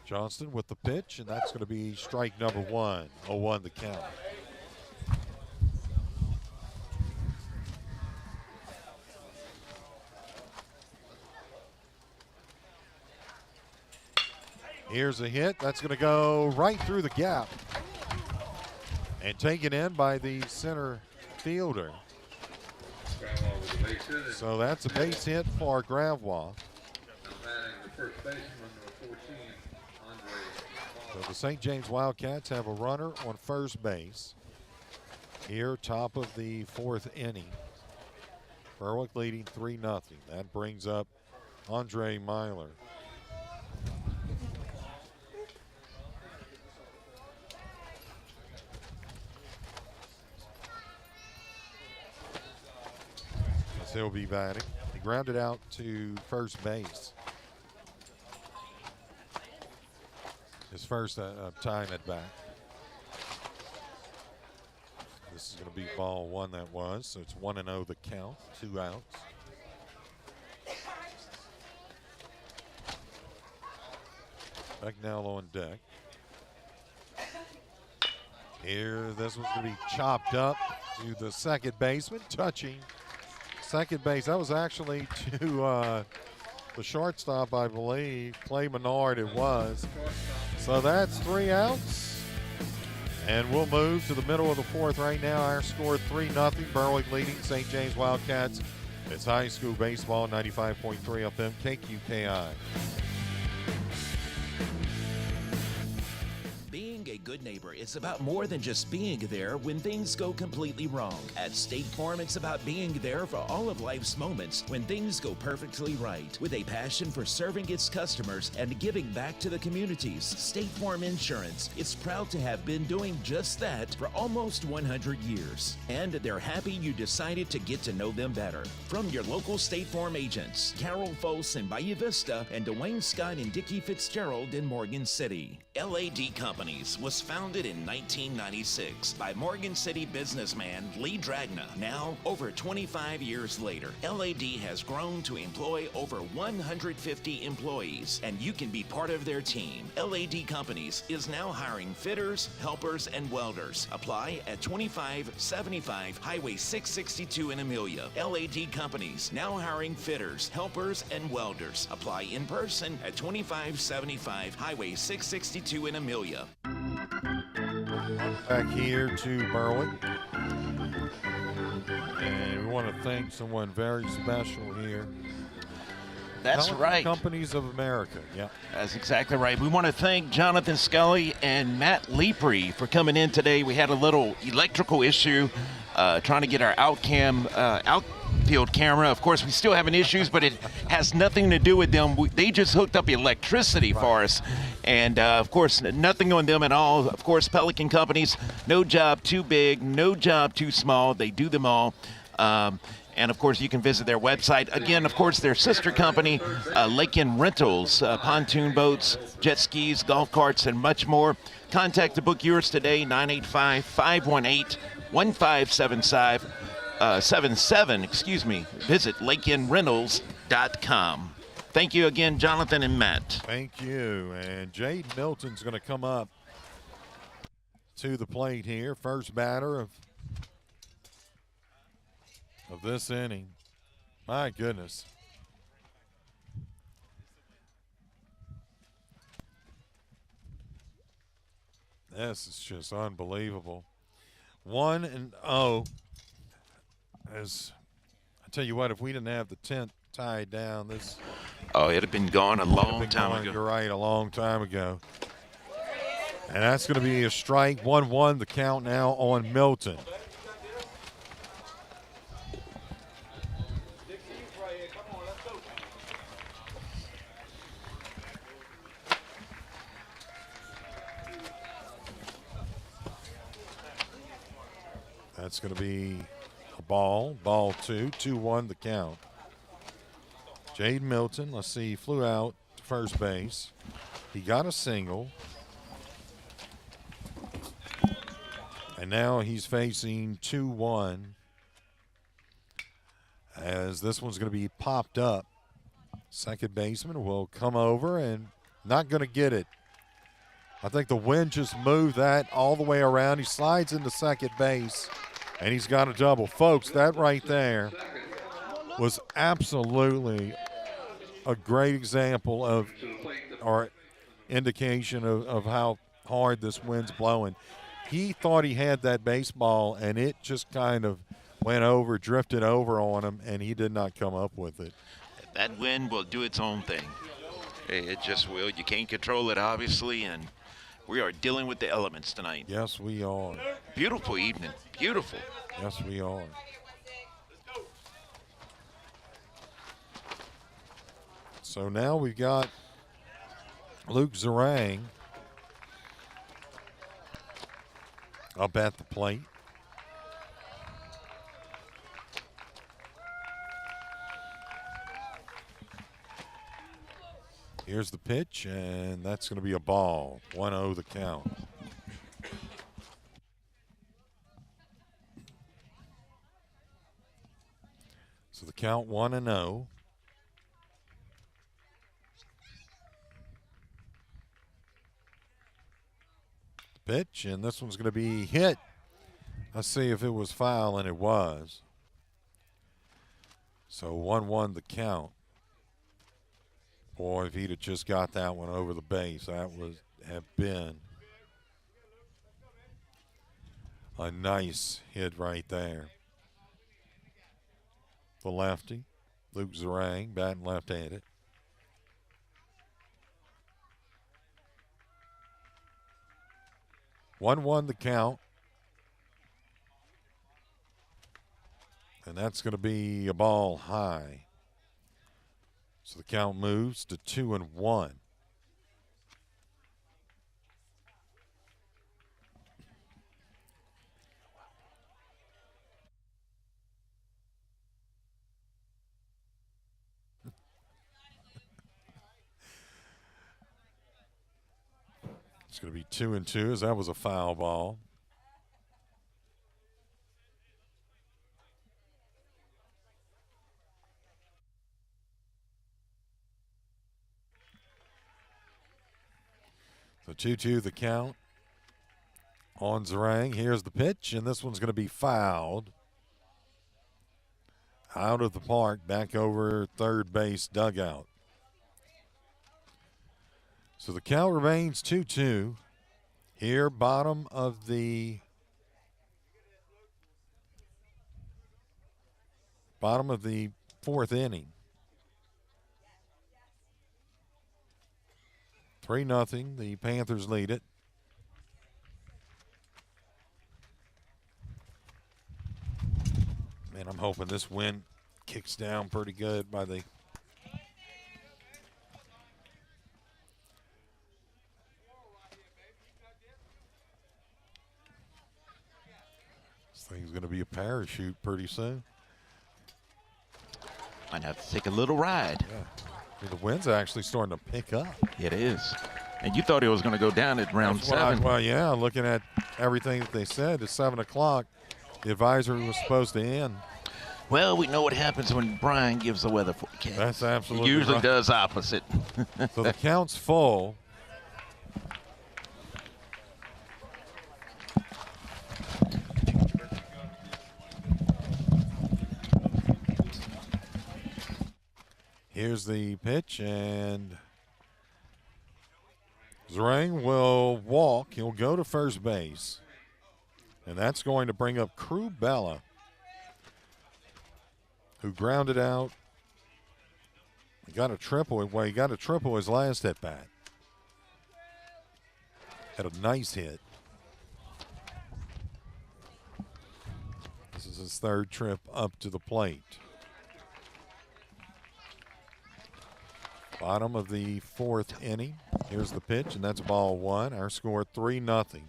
Johnston with the pitch, and that's going to be strike number 1. 0-1 the count. Here's a hit. That's going to go right through the gap and taken in by the center fielder. So that's a base hit for Gravois. So the St. James Wildcats have a runner on first base. Here, top of the fourth inning. Berwick leading 3-0. That brings up Andre Myler. as he'll be batting. He grounded out to first base. His first time at bat. This is going to be ball one, that was. So it's 1-0 the count, 2 outs. Becknell on deck. Here, this one's going to be chopped up to the second baseman, touching second base. That was actually to the shortstop, I believe. Clay Menard it was. So that's 3 outs. And we'll move to the middle of the fourth right now. Our score 3-0. Berwick leading St. James Wildcats. It's high school baseball, 95.3 FM, KQKI. Being a good neighbor is about more than just being there when things go completely wrong. At State Farm, it's about being there for all of life's moments when things go perfectly right. With a passion for serving its customers and giving back to the communities, State Farm Insurance is proud to have been doing just that for almost 100 years. And they're happy you decided to get to know them better. From your local State Farm agents, Carol Foss in Bayou Vista and Dwayne Scott and Dickie Fitzgerald in Morgan City. LAD Companies was founded in 1996 by Morgan City businessman Lee Dragna. Now, over 25 years later, LAD has grown to employ over 150 employees, and you can be part of their team. LAD Companies is now hiring fitters, helpers, and welders. Apply at 2575 Highway 662 in Amelia. LAD Companies now hiring fitters, helpers, and welders. Apply in person at 2575 Highway 662 in Amelia. Back here to Berwick. And we want to thank someone very special here. That's Pelican right. Companies of America. Yeah. That's exactly right. We want to thank Jonathan Scully and Matt Lepre for coming in today. We had a little electrical issue trying to get our outfield camera. Of course, we still having issues, but it has nothing to do with them. They just hooked up electricity for us. And, of course, nothing on them at all. Of course, Pelican Companies, no job too big, no job too small. They do them all. And, of course, you can visit their website. Again, of course, their sister company, Lake Inn Rentals, pontoon boats, jet skis, golf carts, and much more. Contact to book yours today, 985-518-1577. Visit lakeinnrentals.com. Thank you again, Jonathan and Matt. Thank you. And Jade Milton's going to come up to the plate here. First batter of this inning. My goodness. This is just unbelievable. 1-0. As I tell you what, if we didn't have the 10th tied down, this. Oh, it'd have been gone a long time ago. You're right, a long time ago. And that's going to be a strike. 1-1 the count now on Milton. That's going to be a ball 2, 2-1 the count. Jade Milton, let's see, he flew out to first base. He got a single. And now he's facing 2-1 as this one's going to be popped up. Second baseman will come over and not going to get it. I think the wind just moved that all the way around. He slides into second base, and he's got a double. Folks, that right there was absolutely a great example of, or indication of how hard this wind's blowing. He thought he had that baseball, and it just kind of went over, drifted over on him, and he did not come up with it. That wind will do its own thing. It just will. You can't control it, obviously, and we are dealing with the elements tonight. Yes, we are. Beautiful evening. Beautiful. Yes, we are. So now we've got Luke Zarang up at the plate. Here's the pitch, and that's going to be a ball. 1-0 the count. So the count 1-0. Pitch, and this one's going to be hit. Let's see if it was foul, and it was. So 1-1 the count. Boy, if he'd have just got that one over the base, that would have been a nice hit right there. The lefty, Luke Zarang, batting left-handed. One the count. And that's going to be a ball high. So the count moves to 2-1. It's going to be 2-2 as that was a foul ball. So 2-2 the count on Zarang. Here's the pitch, and this one's going to be fouled. Out of the park, back over third base dugout. So the count remains 2-2. Here, bottom of the fourth inning. 3-0. The Panthers lead it. Man, I'm hoping this wind kicks down pretty good by the this thing's going to be a parachute pretty soon. Might have to take a little ride. Yeah. The wind's actually starting to pick up. It is. And you thought it was going to go down at round 7. Well, yeah, looking at everything that they said, at 7 o'clock, the advisory was supposed to end. Well, we know what happens when Brian gives the weather forecast. That's absolutely He usually right. does opposite. So the count's full. Here's the pitch, and Zarang will walk. He'll go to first base, and that's going to bring up Crew Bella, who grounded out. He got a triple. Well, he got a triple his last at bat. Had a nice hit. This is his third trip up to the plate. Bottom of the fourth inning. Here's the pitch, and that's ball 1. Our score 3-0.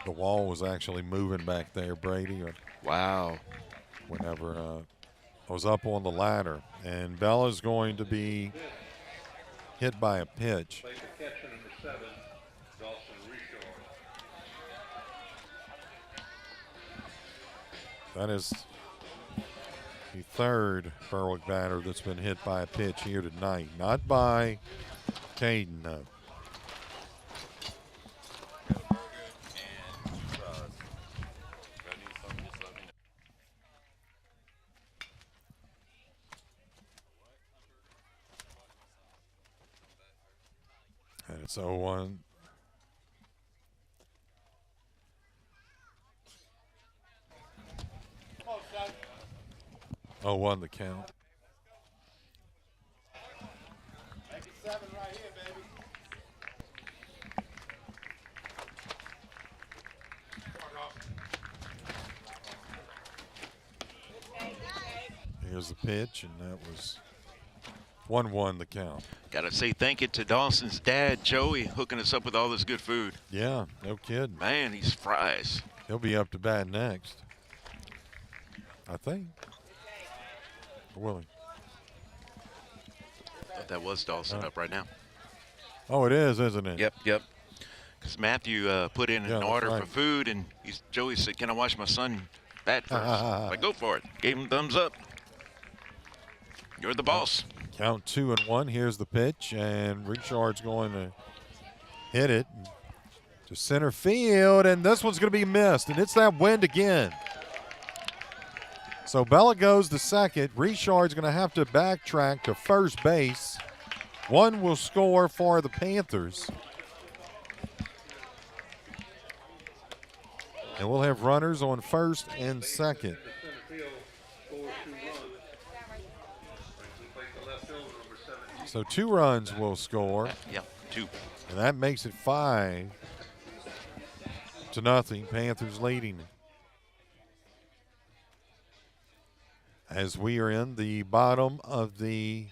The wall was actually moving back there, Brady. Wow. Whenever I was up on the ladder. And Bella's going to be hit by a pitch. That is the third Berwick batter that's been hit by a pitch here tonight. Not by Caden, though. And it's 0-1. 0-1 the count. Make it 7 right here, baby. Here's the pitch, and that was 1-1 the count. Got to say thank you to Dawson's dad, Joey, hooking us up with all this good food. Yeah, no kidding. Man, these fries. He'll be up to bat next, I think. Or will he? That was Dawson up right now. Oh, it is, isn't it? Yep. Because Matthew put in an order right. for food, and Joey said, "Can I watch my son bat first?" Like, go for it. Gave him thumbs up. You're the boss. Count 2-1. Here's the pitch, and Richard's going to hit it to center field, and this one's going to be missed, and it's that wind again. So Bella goes to second. Richard's going to have to backtrack to first base. One will score for the Panthers. And we'll have runners on first and second. So 2 runs will score. Yeah, 2. And that makes it 5-0. Panthers leading. As we are in the bottom of the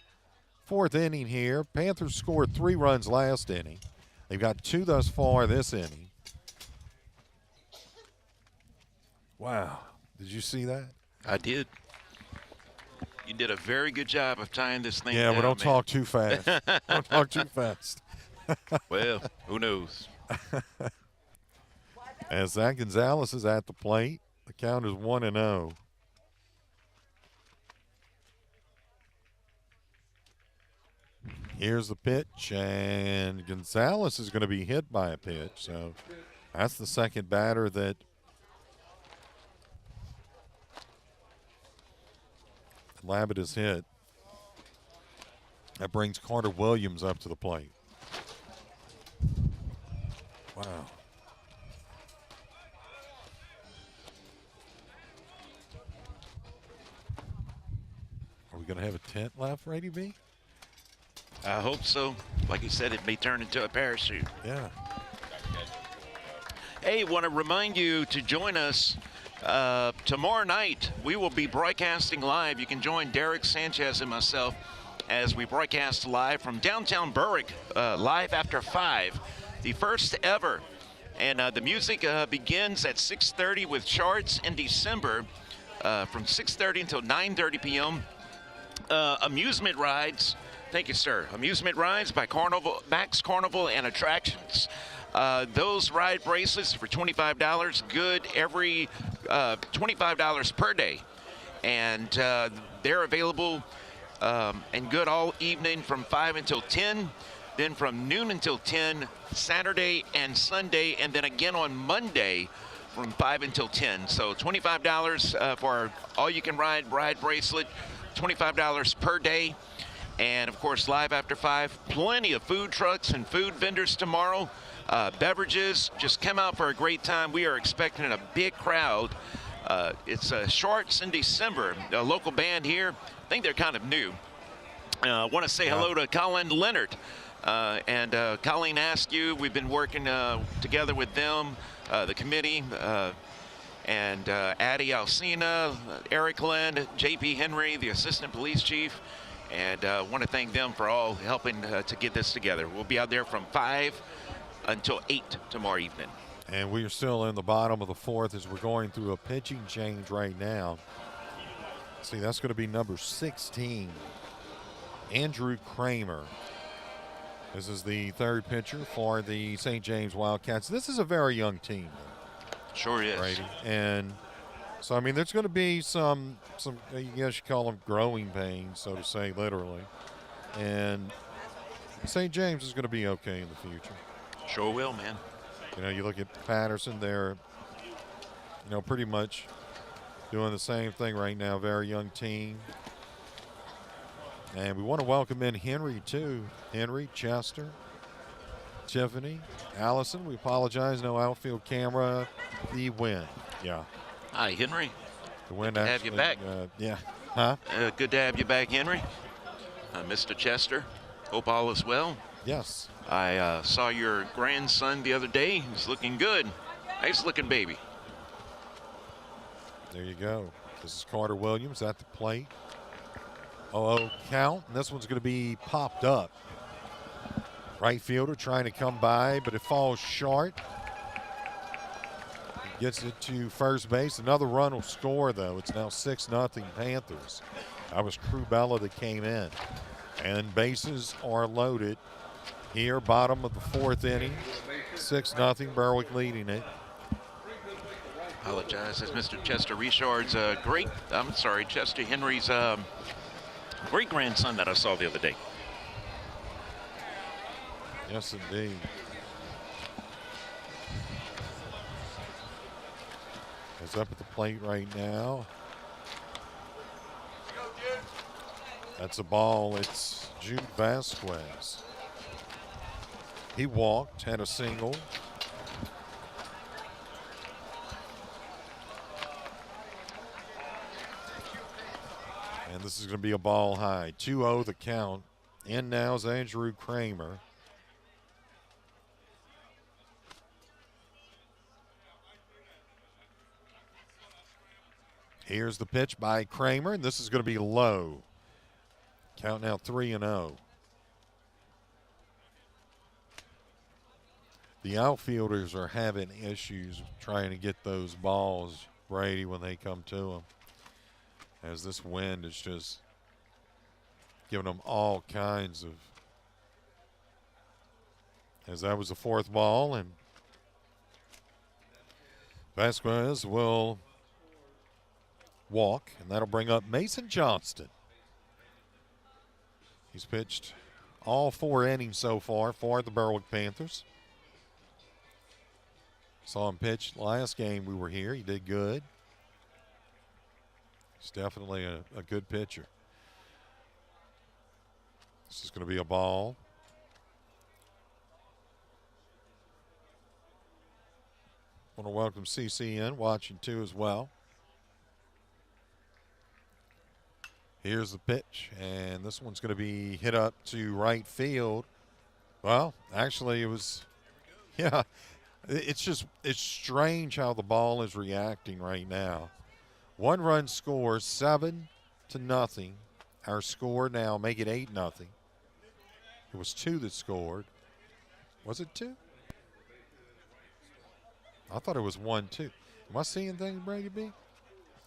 4th inning here. Panthers scored 3 runs last inning. They've got 2 thus far this inning. Wow. Did you see that? I did. You did a very good job of tying this thing down. Yeah, but don't talk too fast. Don't talk too fast. Well, who knows? As Zach Gonzalez is at the plate, the count is 1-0. Here's the pitch, and Gonzalez is going to be hit by a pitch. So that's the second batter that Labatt has hit. That brings Carter Williams up to the plate. Wow. Are we going to have a tent left, Brady B? I hope so. Like you said, it may turn into a parachute. Yeah. Hey, want to remind you to join us tomorrow night. We will be broadcasting live. You can join Derek Sanchez and myself as we broadcast live from downtown Berwick, live after 5, the first ever. And the music begins at 6:30 with Charts in December from 6:30 until 9:30 p.m. Amusement rides. Thank you, sir. Amusement rides by Carnival, Max Carnival and Attractions. Those ride bracelets for $25, good every $25 per day. And they're available and good all evening from 5 until 10, then from noon until 10, Saturday and Sunday, and then again on Monday from 5 until 10. So $25 for all-you-can-ride bracelet, $25 per day. And, of course, live after 5, plenty of food trucks and food vendors tomorrow. Beverages, just come out for a great time. We are expecting a big crowd. It's Shorts in December, a local band here. I think they're kind of new. I want to say hello to Colin Leonard. And Colleen Askew, we've been working together with them, the committee, and Addie Alcina, Eric Lind, J.P. Henry, the assistant police chief. And I want to thank them for all helping to get this together. We'll be out there from 5 until 8 tomorrow evening. And we are still in the bottom of the 4th as we're going through a pitching change right now. See, that's going to be number 16, Andrew Kramer. This is the 3rd pitcher for the St. James Wildcats. This is a very young team. Sure is. Brady. And so, I mean, there's going to be some, I guess you call them growing pains, so to say, literally. And St. James is going to be okay in the future. Sure will, man. You know, you look at Patterson, they're, you know, pretty much doing the same thing right now. Very young team. And we want to welcome in Henry, too. Henry, Chester, Tiffany, Allison. We apologize. No outfield camera. The win. Yeah. Hi, Henry. The win good to have you back. Yeah. Huh? Good to have you back, Henry. Mr. Chester, hope all is well. Yes. I saw your grandson the other day. He's looking good. Nice looking baby. There you go. This is Carter Williams at the plate. 0-0 count, and this one's going to be popped up. Right fielder trying to come by, but it falls short. Gets it to first base. Another run will score, though. It's now 6-0 Panthers. That was Crubella that came in. And bases are loaded here, bottom of the fourth inning. 6-0, Berwick leading it. Apologize. That's Mr. Chester Richard's Chester Henry's great-grandson that I saw the other day. Yes, indeed. Is up at the plate right now. That's a ball. It's Jude Vasquez. He walked, had a single. And this is going to be a ball high. 2-0 the count. In now is Andrew Kramer. Here's the pitch by Kramer, and this is going to be low. Count now 3-0. The outfielders are having issues trying to get those balls, Brady, when they come to them, as this wind is just giving them all kinds of. As that was the fourth ball, and Vasquez will walk, and that'll bring up Mason Johnston. He's pitched all 4 innings so far for the Berwick Panthers. Saw him pitch last game we were here. He did good. He's definitely a good pitcher. This is going to be a ball. Want to welcome CC in, watching too as well. Here's the pitch, and this one's going to be hit up to right field. Well, actually, it was, yeah, it's strange how the ball is reacting right now. 1 run score, 7-0. Our score now, make it 8-0. It was 2 that scored. Was it 2? I thought it was 1-2. Am I seeing things, Brady B?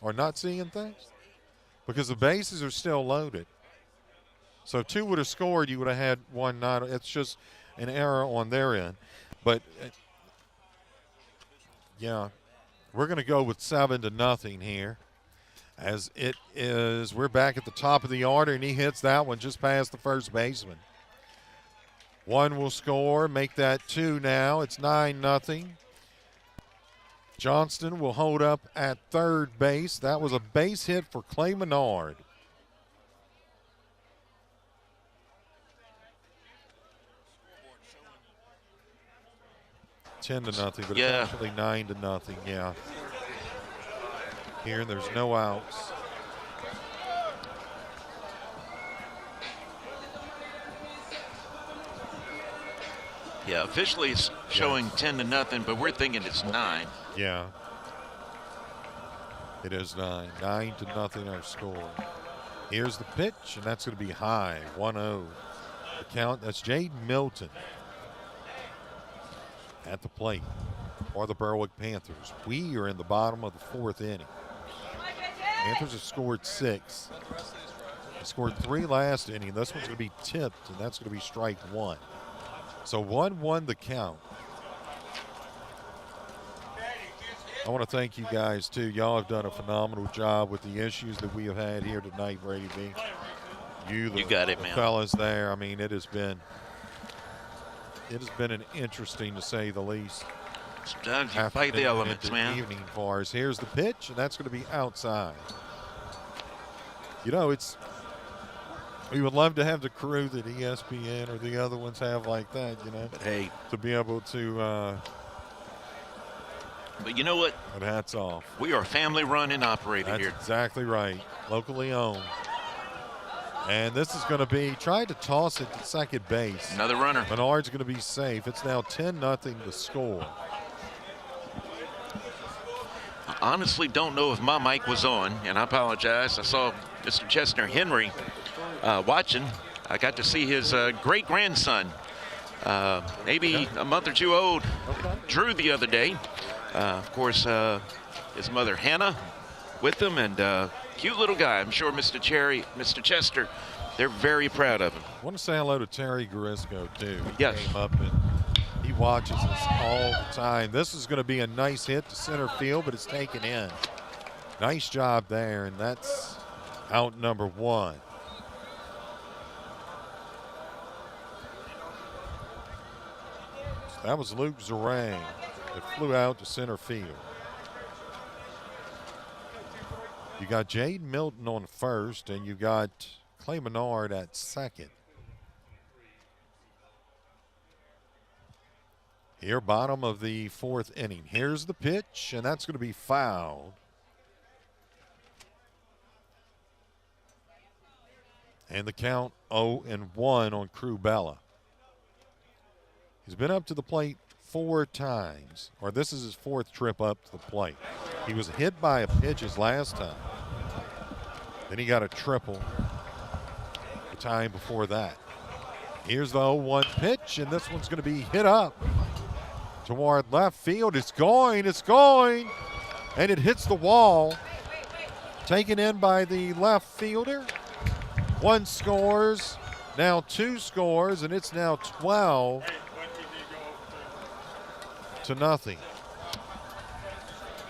Or not seeing things? Because the bases are still loaded. So 2 would have scored, you would have had 1 not. It's just an error on their end. But, yeah, we're going to go with 7-0 here. As it is, we're back at the top of the order, and he hits that one just past the first baseman. 1 will score, make that 2 now. It's 9-0. Johnston will hold up at third base. That was a base hit for Clay Menard. $10-0, but it's actually 9-0. Yeah. Here, there's no outs. Yeah, officially it's showing 10-0, but we're thinking it's 9. Yeah. It is 9. 9-0 our score. Here's the pitch, and that's going to be high. 1-0. The count, that's Jaden Milton at the plate for the Berwick Panthers. We are in the bottom of the 4th inning. Panthers have scored 6. They scored 3 last inning. This one's going to be tipped, and that's going to be strike 1. So 1-1 the count. I want to thank you guys, too. Y'all have done a phenomenal job with the issues that we have had here tonight, Brady B. You got it, man. Fellas there. I mean, it has been an interesting, to say the least. Sometimes you fight the elements, man. Evening for us. Here's the pitch, and that's going to be outside. You know, we would love to have the crew that ESPN or the other ones have like that, you know. But hey, to be able to. But you know what? But hats off. We are family run and operated here. That's exactly right. Locally owned. And this is going to be, tried to toss it to second base. Another runner. Menard's going to be safe. It's now 10-0 to score. I honestly don't know if my mic was on, and I apologize. I saw Mr. Chester Henry watching. I got to see his great-grandson, maybe a month or 2 old, Drew, the other day. Of course, his mother Hannah with him, and cute little guy. I'm sure Mr. Chester, they're very proud of him. I want to say hello to Terry Garisco, too. He Yes. came up and he watches us all the time. This is going to be a nice hit to center field, but it's taken in. Nice job there, and that's out number 1. So that was Luke Zarang that flew out to center field. You got Jade Milton on first, and you got Clay Menard at second. Here, bottom of the 4th inning. Here's the pitch, and that's going to be fouled. And the count 0-1 on Crew Bella. He's been up to the plate 4 times, or this is his 4th trip up to the plate. He was hit by a pitch his last time. Then he got a triple the time before that. Here's the 0-1 pitch, and this one's going to be hit up toward left field. It's going, and it hits the wall. Taken in by the left fielder. 1 scores, now 2 scores, and it's now 12-0.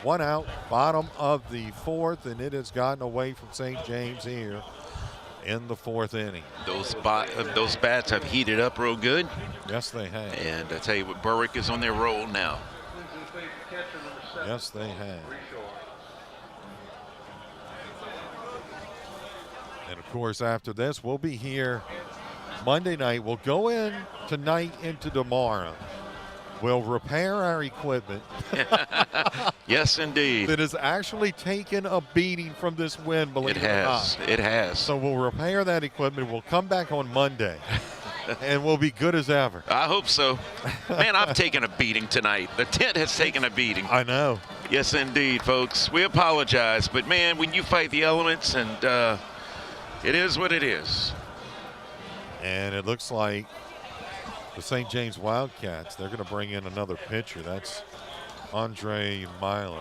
One out, bottom of the 4th, and it has gotten away from St. James here in the 4th inning. Those bats have heated up real good. Yes, they have. And I tell you what, Berwick is on their roll now. Yes, they have. And of course, after this, we'll be here Monday night. We'll go in tonight into tomorrow. We'll repair our equipment. Yes, indeed. That has actually taken a beating from this wind, believe it or not. It has. So we'll repair that equipment. We'll come back on Monday, and we'll be good as ever. I hope so. Man, I've taken a beating tonight. The tent has taken a beating. I know. Yes, indeed, folks. We apologize. But, man, when you fight the elements, and it is what it is. And it looks like the St. James Wildcats, they're going to bring in another pitcher. That's Andre Myler.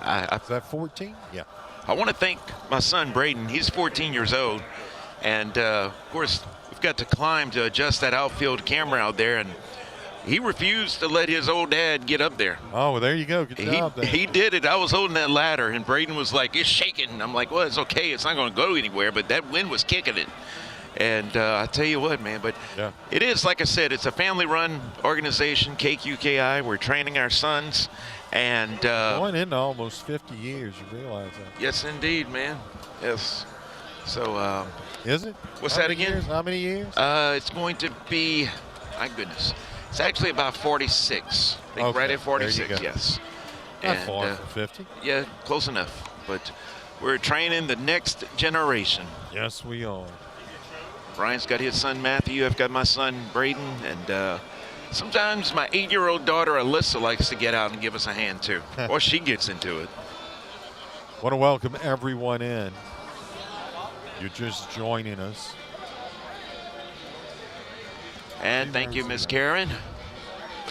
Is that 14? Yeah. I want to thank my son, Braden. He's 14 years old. And, of course, we've got to climb to adjust that outfield camera out there. And he refused to let his old dad get up there. Oh, well, there you go. Good job there. He did it. I was holding that ladder, and Braden was like, it's shaking. And I'm like, well, it's okay. It's not going to go anywhere. But that wind was kicking it. And I tell you what, man, but yeah. It is, like I said, it's a family-run organization, KQKI. We're training our sons. And going into almost 50 years, you realize that. Yes, indeed, man. Yes. So is it? What's that again? How many years? It's going to be, my goodness, it's actually about 46. I think right at 46, yes. Not far from 50. Yeah, close enough. But we're training the next generation. Yes, we are. Brian's got his son Matthew. I've got my son Braden, and sometimes my 8-year-old daughter Alyssa likes to get out and give us a hand too, or she gets into it. Want to welcome everyone in. You're just joining us. And thank you, Miss Karen.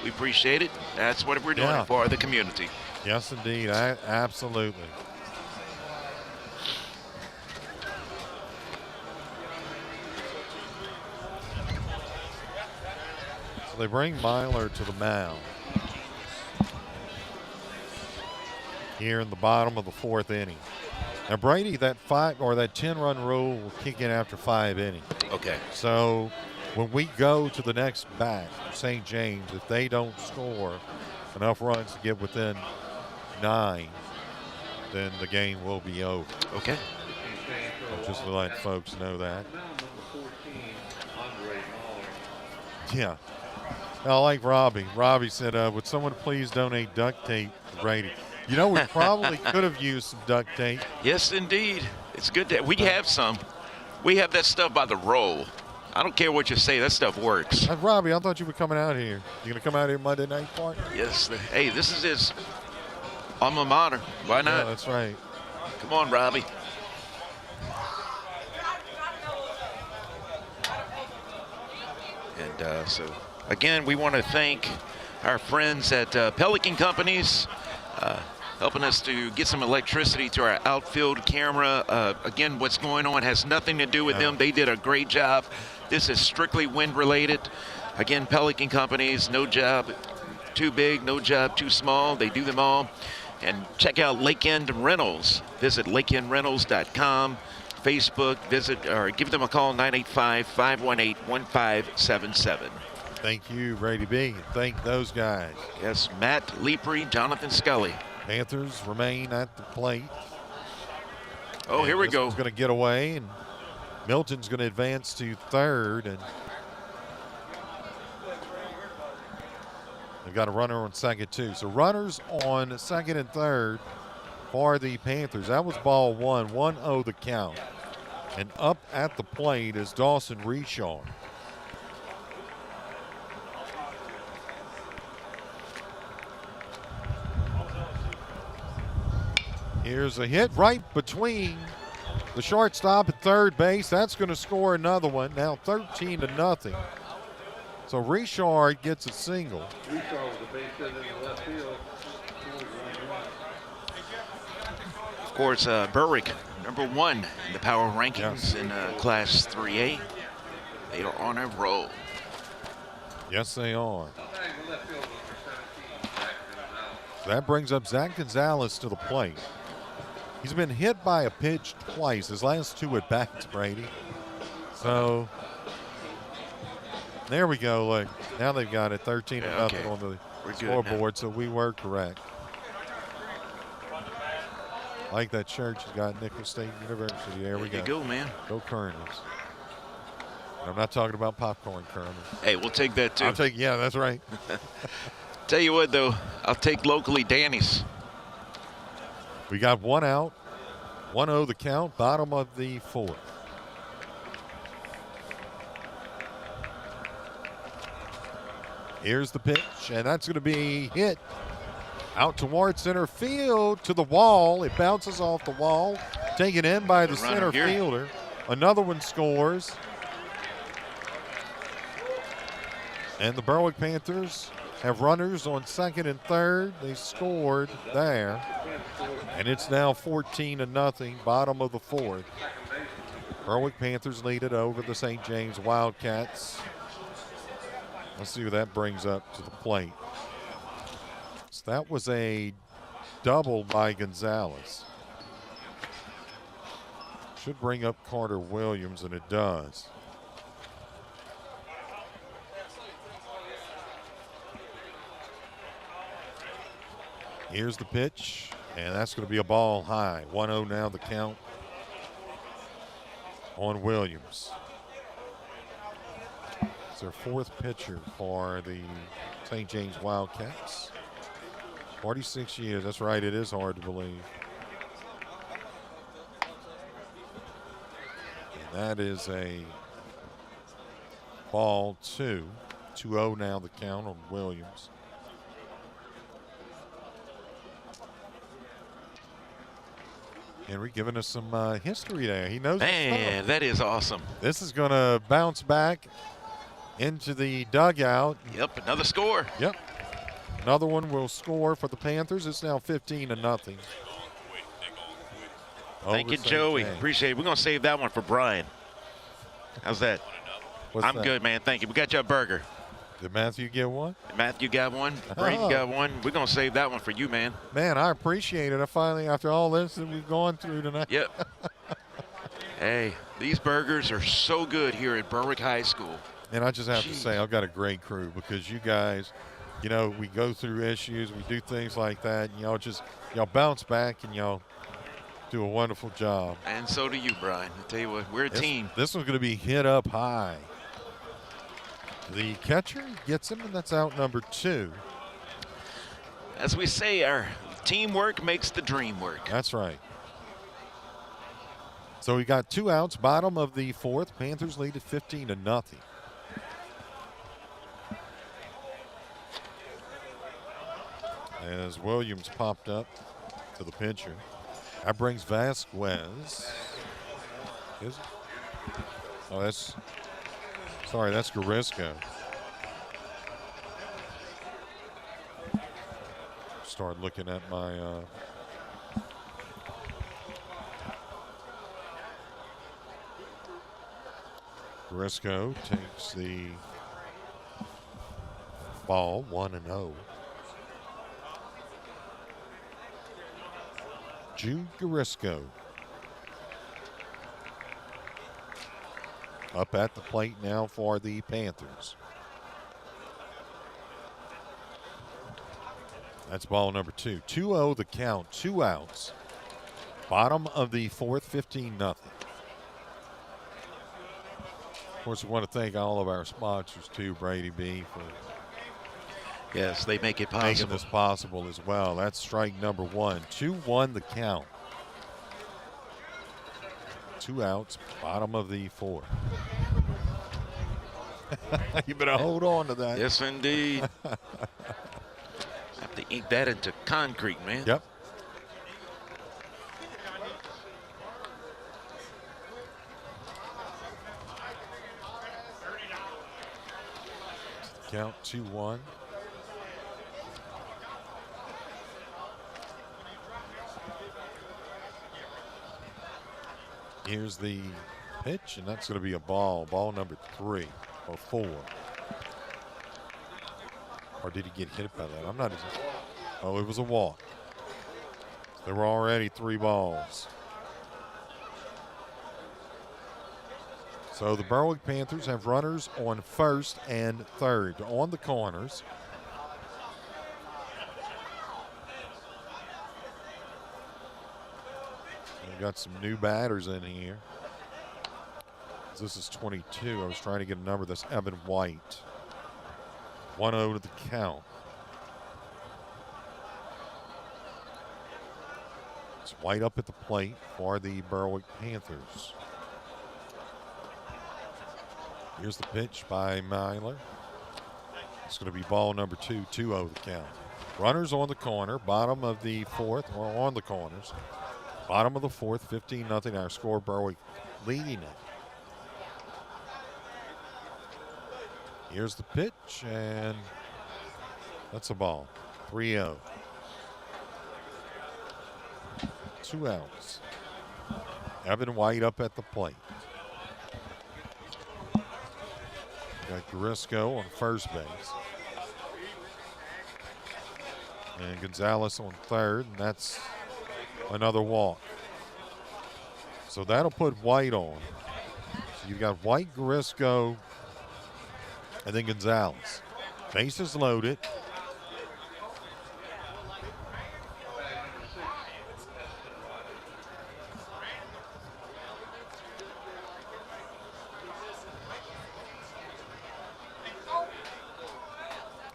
We appreciate it. That's what we're doing for the community. Yes, indeed. Absolutely. So they bring Myler to the mound here in the bottom of the 4th inning. Now, Brady, that 10-run rule will kick in after 5 innings. Okay. So when we go to the next bat, St. James, if they don't score enough runs to get within 9, then the game will be over. Okay. So just to let folks know that. Yeah. I like Robbie. Robbie said, would someone please donate duct tape to Brady? You know, we probably could have used some duct tape. Yes, indeed. It's good that we have some. We have that stuff by the roll. I don't care what you say. That stuff works. Robbie, I thought you were coming out here. You going to come out here Monday night, Park? Yes. Hey, this is his alma mater. Why not? Yeah, that's right. Come on, Robbie. And so, again, we want to thank our friends at Pelican Companies, helping us to get some electricity to our outfield camera. Again, what's going on has nothing to do with them. They did a great job. This is strictly wind related. Again, Pelican Companies, no job too big, no job too small. They do them all. And check out Lake End Rentals. Visit lakeendrentals.com. Facebook, visit or give them a call, 985-518-1577. Thank you, Brady B. Thank those guys. Yes, Matt Lepre, Jonathan Scully. Panthers remain at the plate. Oh, and here we go. He's going to get away, and Milton's going to advance to third. And they've got a runner on second, too. So runners on second and third for the Panthers. That was ball one, 1-0 the count. And up at the plate is Dawson Richard. Here's a hit right between the shortstop at third base. That's going to score another one. Now 13-0. So Richard gets a single. Richard with the base hit in the left field. Of course, Berwick, number 1 in the power rankings in Class 3A. They are on a roll. Yes, they are. That brings up Zach Gonzalez to the plate. He's been hit by a pitch twice, his last 2 at bats, Brady. So there we go. Look, now they've got it 13-0 on the scoreboard, so we were correct. Like that shirt you got, Nicholls State University. There we go. There you go, man. Go Colonels. I'm not talking about popcorn kernels. Hey, we'll take that too. I'll take, yeah, that's right. Tell you what, though, I'll take locally Danny's. We got one out. 1-0 the count, bottom of the fourth. Here's the pitch, and that's going to be hit out towards center field to the wall. It bounces off the wall, taken in by the center fielder. Another one scores. And the Berwick Panthers have runners on second and third. They scored there. And it's now 14-0, bottom of the fourth. Berwick Panthers lead it over the St. James Wildcats. Let's see what that brings up to the plate. So that was a double by Gonzalez. Should bring up Carter Williams, and it does. Here's the pitch, and that's going to be a ball high. 1-0 now the count on Williams. It's their fourth pitcher for the St. James Wildcats. 46 years, that's right, it is hard to believe. And that is a ball 2. 2-0 now the count on Williams. Henry giving us some history there. He knows. Man, that is awesome. This is going to bounce back into the dugout. Yep, another score. Yep. Another one will score for the Panthers. It's now 15-0. Thank you, Joey. Appreciate it. We're going to save that one for Brian. How's that? I'm good, man. Thank you. We got you a burger. Did Matthew get one? Matthew got one. Brayden got one. We're going to save that one for you, man. Man, I appreciate it. I finally, after all this that we've gone through tonight. Yep. Hey, these burgers are so good here at Berwick High School. And I just have to say, I've got a great crew because you guys, you know, we go through issues, we do things like that, and y'all bounce back and y'all do a wonderful job. And so do you, Brian. I tell you what, we're a team. This one's going to be hit up high. The catcher gets him, and that's out number 2. As we say, our teamwork makes the dream work. That's right. So we got 2 outs, bottom of the fourth. Panthers lead at 15-0. As Williams popped up to the pitcher. That brings Vasquez. Is it? Oh, that's Garisco. start looking at my Briscoe takes the ball, 1-0. Jude Garisco up at the plate now for the Panthers. That's ball number 2. 2-0 the count, 2 outs. Bottom of the fourth, 15-0. Of course, we want to thank all of our sponsors too, Brady B, for Yes, they make it possible. making this possible as well. That's strike number 1. 2-1 the count. 2 outs, bottom of the fourth. You better hold on to that. Yes, indeed. Have to ink that into concrete, man. Yep. Count 2-1. Here's the pitch, and that's going to be a ball. Ball number 3 or 4. Or did he get hit by that? I'm not. Oh, it was a walk. There were already 3 balls. So the Berwick Panthers have runners on first and third on the corners. We've got some new batters in here. This is 22. I was trying to get a number. That's Evan White. 1-0 to the count. It's White up at the plate for the Berwick Panthers. Here's the pitch by Myler. It's going to be ball number 2, 2-0 the count. Runners on the corner, bottom of the fourth, or on the corners. Bottom of the fourth, 15-0. Our score, Berwick leading it. Here's the pitch, and that's a ball. 3-0. 2 outs. Evan White up at the plate. Got Garisco on first base. And Gonzalez on third, and that's another walk. So that'll put White on. So you've got White, Garisco, and then Gonzalez. Bases loaded.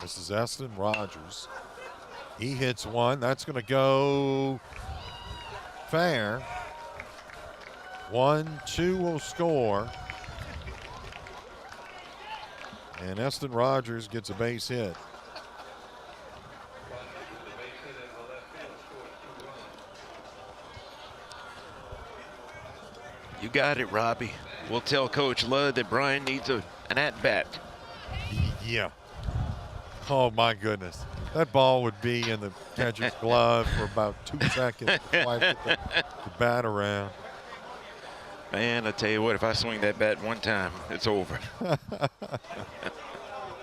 This is Eston Rogers. He hits one. That's going to go fair. 1-2 will score. And Eston Rogers gets a base hit. You got it, Robbie. We'll tell Coach Ludd that Brian needs an at-bat. Yeah. Oh, my goodness. That ball would be in the catcher's glove for about 2 seconds before I put the bat around. Man, I tell you what, if I swing that bat one time, it's over.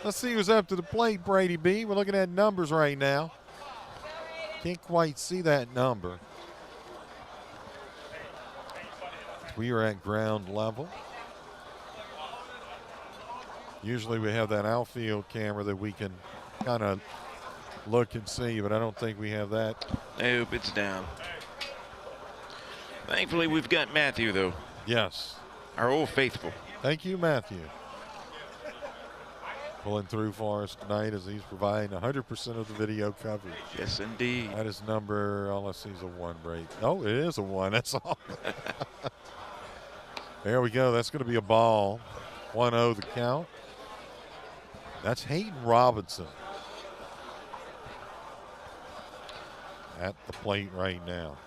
Let's see who's up to the plate, Brady B. We're looking at numbers right now. Can't quite see that number. We are at ground level. Usually we have that outfield camera that we can kind of look and see, but I don't think we have that. Nope, it's down. Thankfully, we've got Matthew, though. Yes. Our old faithful. Thank you, Matthew. Pulling through for us tonight as he's providing 100% of the video coverage. Yes, indeed. That is number, all I see is a 1, Brady. Oh, it is a 1. That's all. There we go. That's going to be a ball. 1-0 the count. That's Hayden Robinson at the plate right now.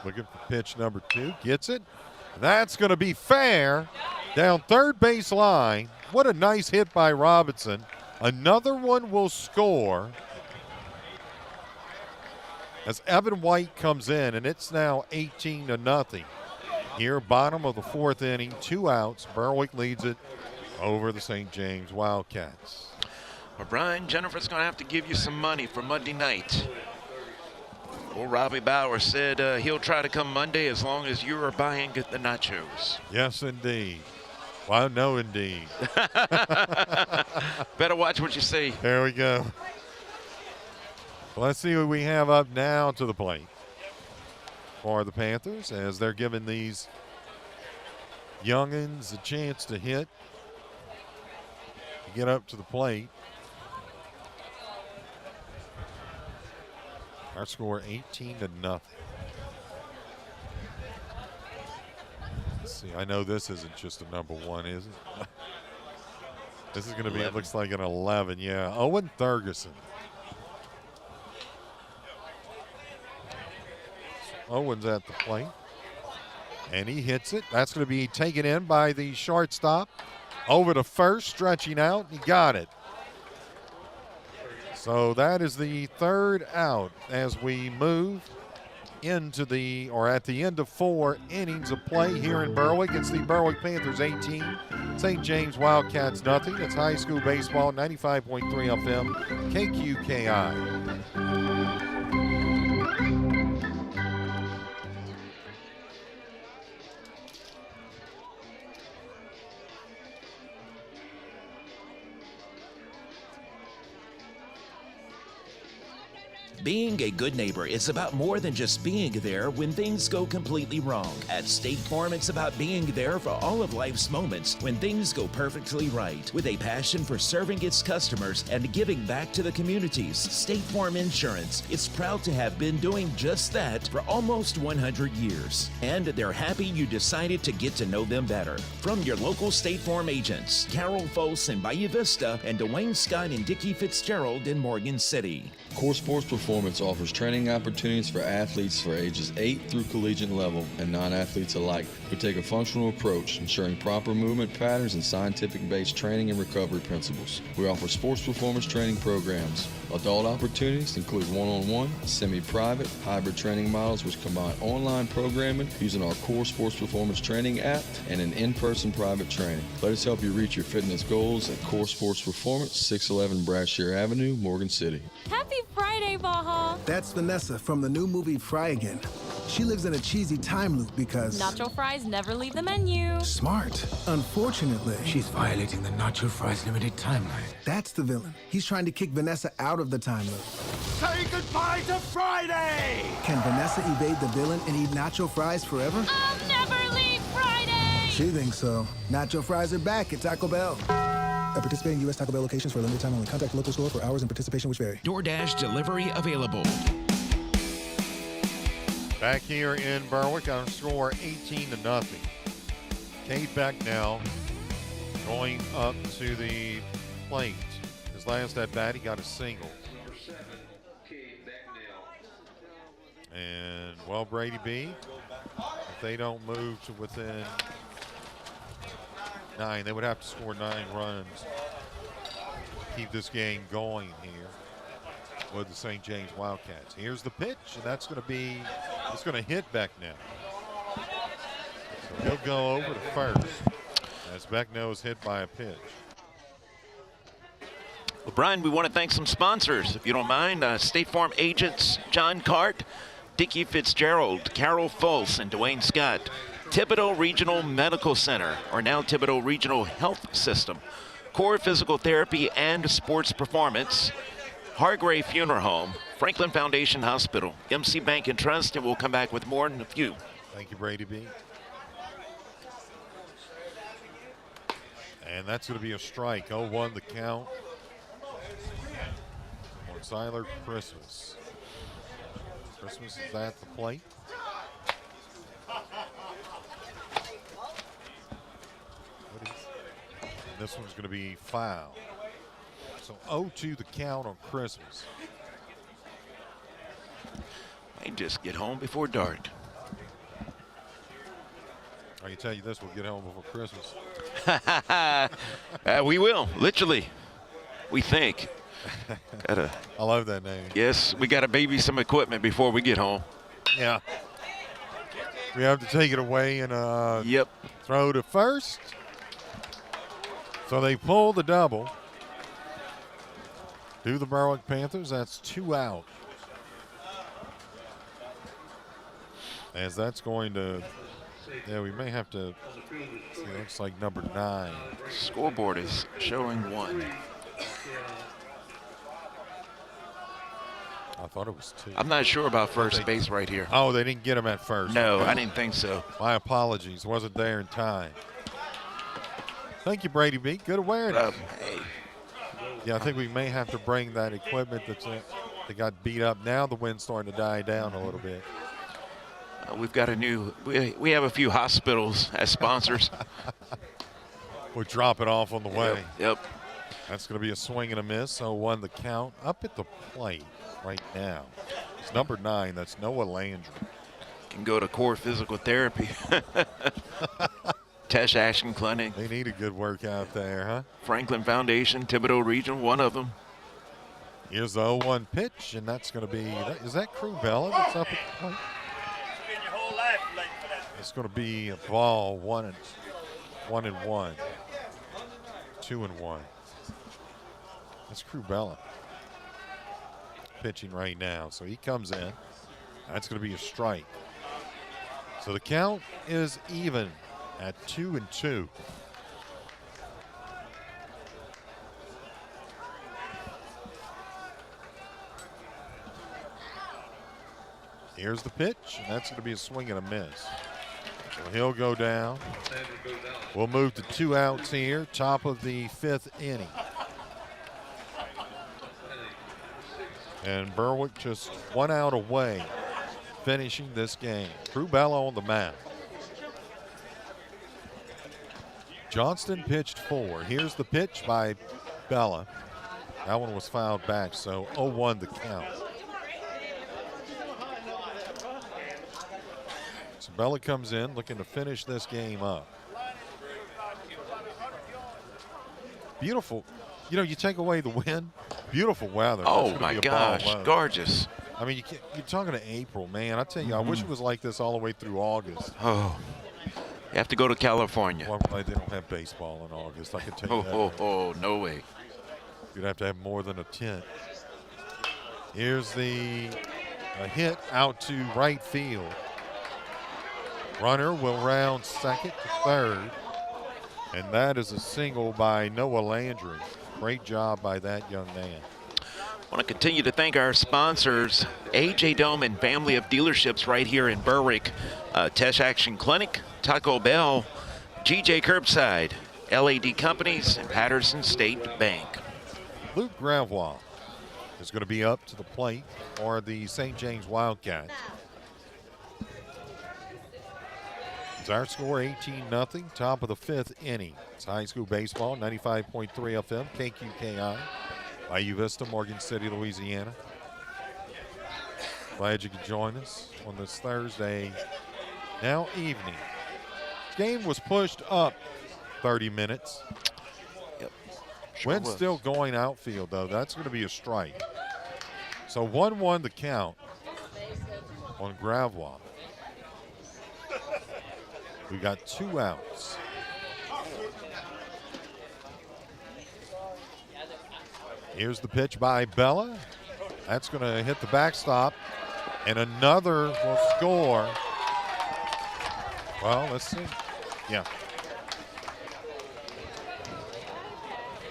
Looking for pitch number 2. Gets it. That's going to be fair. Down third base line. What a nice hit by Robinson. Another one will score as Evan White comes in, and it's now 18-0. Here, bottom of the fourth inning, 2 outs. Berwick leads it over the St. James Wildcats. Well, Brian, Jennifer's going to have to give you some money for Monday night. Well, Robbie Bauer said he'll try to come Monday as long as you are buying the nachos. Yes, indeed. Well, no, indeed. Better watch what you say. There we go. Well, let's see what we have up now to the plate for the Panthers as they're giving these youngins a chance to hit, to get up to the plate. Our score 18-0. Let's see. I know this isn't just a number 1, is it? This is going to be, it looks like an 11. Yeah. Owen Thurgeson. Owen's at the plate. And he hits it. That's going to be taken in by the shortstop. Over to first, stretching out. He got it. So that is the 3rd out as we move into the, or at the end of 4 innings of play here in Berwick. It's the Berwick Panthers 18, St. James Wildcats nothing. It's high school baseball, 95.3 FM, KQKI. Being a good neighbor is about more than just being there when things go completely wrong. At State Farm, it's about being there for all of life's moments when things go perfectly right. With a passion for serving its customers and giving back to the communities, State Farm Insurance is proud to have been doing just that for almost 100 years. And they're happy you decided to get to know them better. From your local State Farm agents, Carol Foss in Bayou Vista and Dwayne Scott and Dickie Fitzgerald in Morgan City. Core Sports Performance offers training opportunities for athletes for ages 8 through collegiate level and non-athletes alike. We take a functional approach, ensuring proper movement patterns and scientific-based training and recovery principles. We offer sports performance training programs. Adult opportunities include one-on-one, semi-private, hybrid training models which combine online programming using our Core Sports Performance Training app and an in-person private training. Let us help you reach your fitness goals at Core Sports Performance, 611 Brashear Avenue, Morgan City. Happy Friday, Baja! That's Vanessa from the new movie Fry Again. She lives in a cheesy time loop because Nacho fries never leave the menu. Smart. Unfortunately, she's violating the Nacho Fries limited timeline. That's the villain. He's trying to kick Vanessa out of the time loop. Say goodbye to Friday! Can Vanessa evade the villain and eat nacho fries forever? I'll never leave Friday! She thinks so. Nacho fries are back at Taco Bell. At participating U.S. Taco Bell locations for a limited time only. Contact the local store for hours and participation which vary. DoorDash delivery available. Back here in Berwick on a score 18-0. Cade Becknell going up to the plate. His last at bat, he got a single. And, well, Brady B, if they don't move to within 9, they would have to score 9 runs to keep this game going here with the St. James Wildcats. Here's the pitch, and that's going to be, it's going to hit Becknell. So he'll go over to first as Becknell is hit by a pitch. Well, Brian, we want to thank some sponsors, if you don't mind. State Farm agents John Cart, Dickie Fitzgerald, Carol Foss, and Dwayne Scott. Thibodeau Regional Medical Center, or now Thibodeau Regional Health System. Core Physical Therapy and Sports Performance. Hargrave Funeral Home, Franklin Foundation Hospital, MC Bank and Trust, and we'll come back with more in a few. Thank you, Brady B. And that's going to be a strike. 0-1 the count on Zyler Christmas. Christmas is at the plate. And this one's going to be foul. So 0-2 the count on Christmas. I just get home before dark. I can tell you this, we'll get home before Christmas. We will, literally. We think. I love that name. Yes, we got to baby some equipment before we get home. Yeah. We have to take it away and throw to first. So they pull the double. Do the Berwick Panthers. That's 2 out. As that's going to, we may have to, see, it looks like number 9. Scoreboard is showing 1. I thought it was 2. I'm not sure about first base right here. Oh, they didn't get him at first. No, I didn't think so. My apologies. Wasn't there in time. Thank you, Brady B. Good awareness. Hey. Yeah, I think we may have to bring that equipment that got beat up. Now the wind's starting to die down a little bit. We've got a new, we have a few hospitals as sponsors. We'll drop it off on the way. Yep. That's going to be a swing and a miss. 0-1 the count. Up at the plate right now. It's number 9. That's Noah Landry. Can go to core physical therapy. Tesh Action Clinic. They need a good workout there, huh? Franklin Foundation, Thibodeau Region, one of them. Here's the 0-1 pitch, and that's going to be, is that Crew Bella that's up at the plate? It's going to be a ball 1-1. 2-1. That's Crew Bella pitching right now. So he comes in. That's going to be a strike. So the count is even at 2-2. Here's the pitch, and that's going to be a swing and a miss. So he'll go down. We'll move to 2 outs here, top of the 5th inning. And Berwick just 1 out away, finishing this game. Crew Bella on the mound. Johnston pitched 4. Here's the pitch by Bella. That one was fouled back, so 0-1 the count. So Bella comes in looking to finish this game up. Beautiful. You know, you take away the wind, beautiful weather. Oh, my gosh, gorgeous. I mean, you're talking to April, man. I tell you, I wish it was like this all the way through August. Oh, you have to go to California. Well, they don't have baseball in August, I can tell you that. Oh, no way. You'd have to have more than a tent. Here's the hit out to right field. Runner will round second to third. And that is a single by Noah Landry. Great job by that young man. I want to continue to thank our sponsors, AJ Dome and family of dealerships right here in Berwick, Tesh Action Clinic, Taco Bell, GJ Curbside, LAD Companies, and Patterson State Bank. Luke Gravois is going to be up to the plate for the St. James Wildcats. It's our score 18-0, top of the 5th inning. It's high school baseball, 95.3 FM, KQKI, Bayou Vista, Morgan City, Louisiana. Glad you could join us on this Thursday, now evening. This game was pushed up 30 minutes. Yep. Wind's still going outfield, though. That's going to be a strike. So 1-1 the count on Gravois. We got 2 outs. Here's the pitch by Bella. That's going to hit the backstop, and another will score. Well, let's see. Yeah.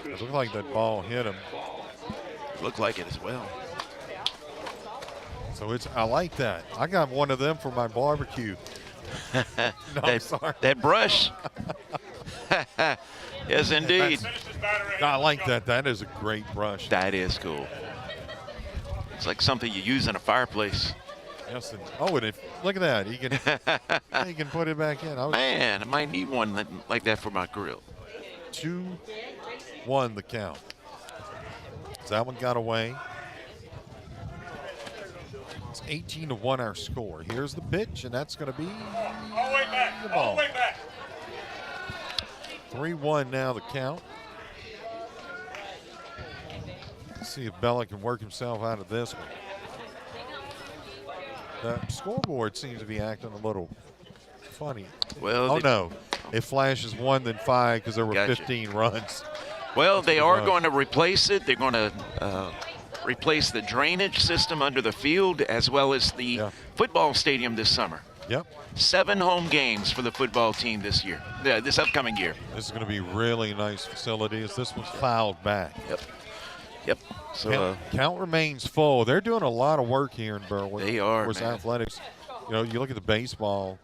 It looked like that ball hit him. Looked like it as well. So I like that. I got one of them for my barbecue. No, I'm sorry. That brush. Yes, indeed. I like that. That is a great brush. That is cool. It's like something you use in a fireplace. Yes, and look at that. He can put it back in. Man, I might need one like that for my grill. 2-1 the count. So that one got away. It's 18-1 our score. Here's the pitch, and that's going to be the ball. 3-1 now the count. see if Bella can work himself out of this one. The scoreboard seems to be acting a little funny. Well, no. It flashes 1 then 5 because there were Gotcha. 15 runs. Well, they are going to replace it. They're going to replace the drainage system under the field as well as the football stadium this summer. Yep. 7 home games for the football team this year, this upcoming year. This is going to be really nice facilities. This one's fouled back. Yep. So count remains full. They're doing a lot of work here in Berwick. They are, Of course, man. athletics. You know, you look at the baseball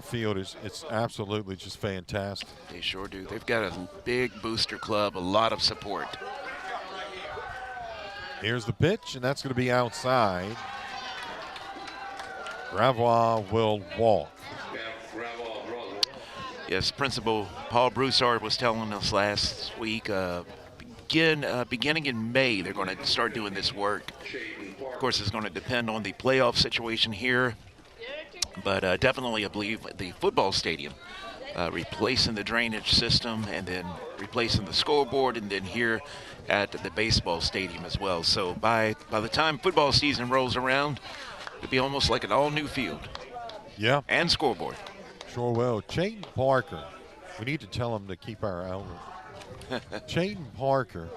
field, it's absolutely just fantastic. They sure do. They've got a big booster club, a lot of support. Here's the pitch, and that's going to be outside. Gravois will walk. Yes, Principal Paul Broussard was telling us last week, beginning in May, they're going to start doing this work. Of course, it's going to depend on the playoff situation here, but definitely, I believe, the football stadium, replacing the drainage system and then replacing the scoreboard, and then here at the baseball stadium as well. So by the time football season rolls around, it'll be almost like an all-new field. Yeah. And scoreboard. Sure will. Chayton Parker. We need to tell him to keep our eye on. Chayton Parker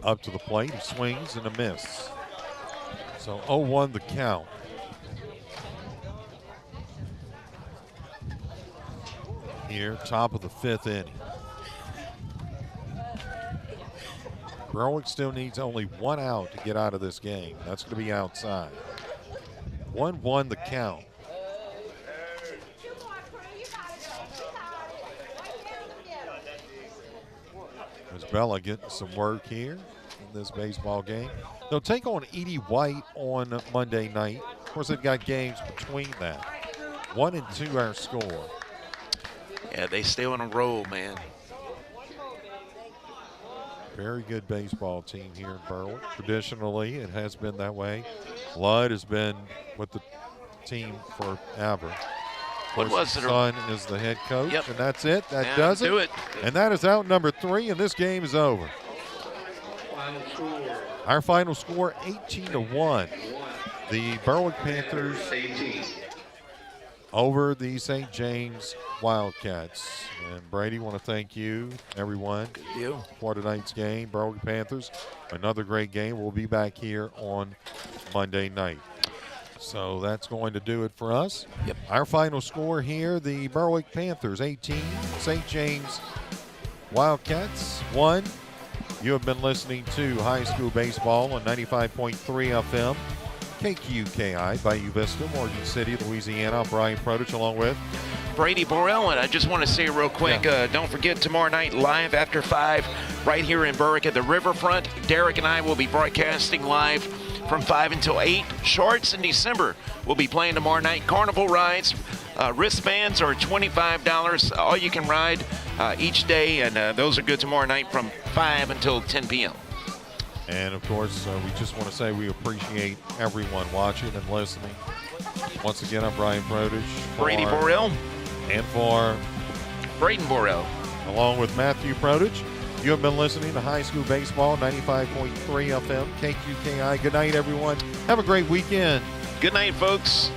up to the plate. He swings and a miss. So 0-1 the count. Here, top of the 5th inning. Berwick still needs only 1 out to get out of this game. That's going to be outside. 1-1 the count. There's Bella getting some work here in this baseball game. They'll take on Edie White on Monday night. Of course, they've got games between that. 1 and 2 our score. Yeah, they stay on a roll, man. Very good baseball team here in Berwick. Traditionally, it has been that way. Ludd has been with the team forever. What was his it? son is the head coach, Yep. and that's it. That Yeah, does it. do it. And that is out number 3, and this game is over. Our final score, 18-1. The Berwick Panthers over the St. James Wildcats. And Brady, want to thank you, everyone, for tonight's game. Berwick Panthers, another great game. We'll be back here on Monday night. So that's going to do it for us. Yep. Our final score here, the Berwick Panthers 18, St. James Wildcats 1. You have been listening to High School Baseball on 95.3 FM, KQKI, Bayou Vista, Morgan City, Louisiana. I'm Brian Produch along with Brady Borrell, and I just want to say real quick, don't forget tomorrow night live after 5 right here in Berwick at the Riverfront. Derek and I will be broadcasting live from 5 until 8. Shorts in December. We'll be playing tomorrow night. Carnival rides. Wristbands are $25. All you can ride each day, and those are good tomorrow night from 5 until 10 p.m. And, of course, we just want to say we appreciate everyone watching and listening. Once again, I'm Brian Produch. Brady Borrell. And for Braden Borrell. Along with Matthew Produch. You have been listening to High School Baseball, 95.3 FM, KQKI. Good night, everyone. Have a great weekend. Good night, folks.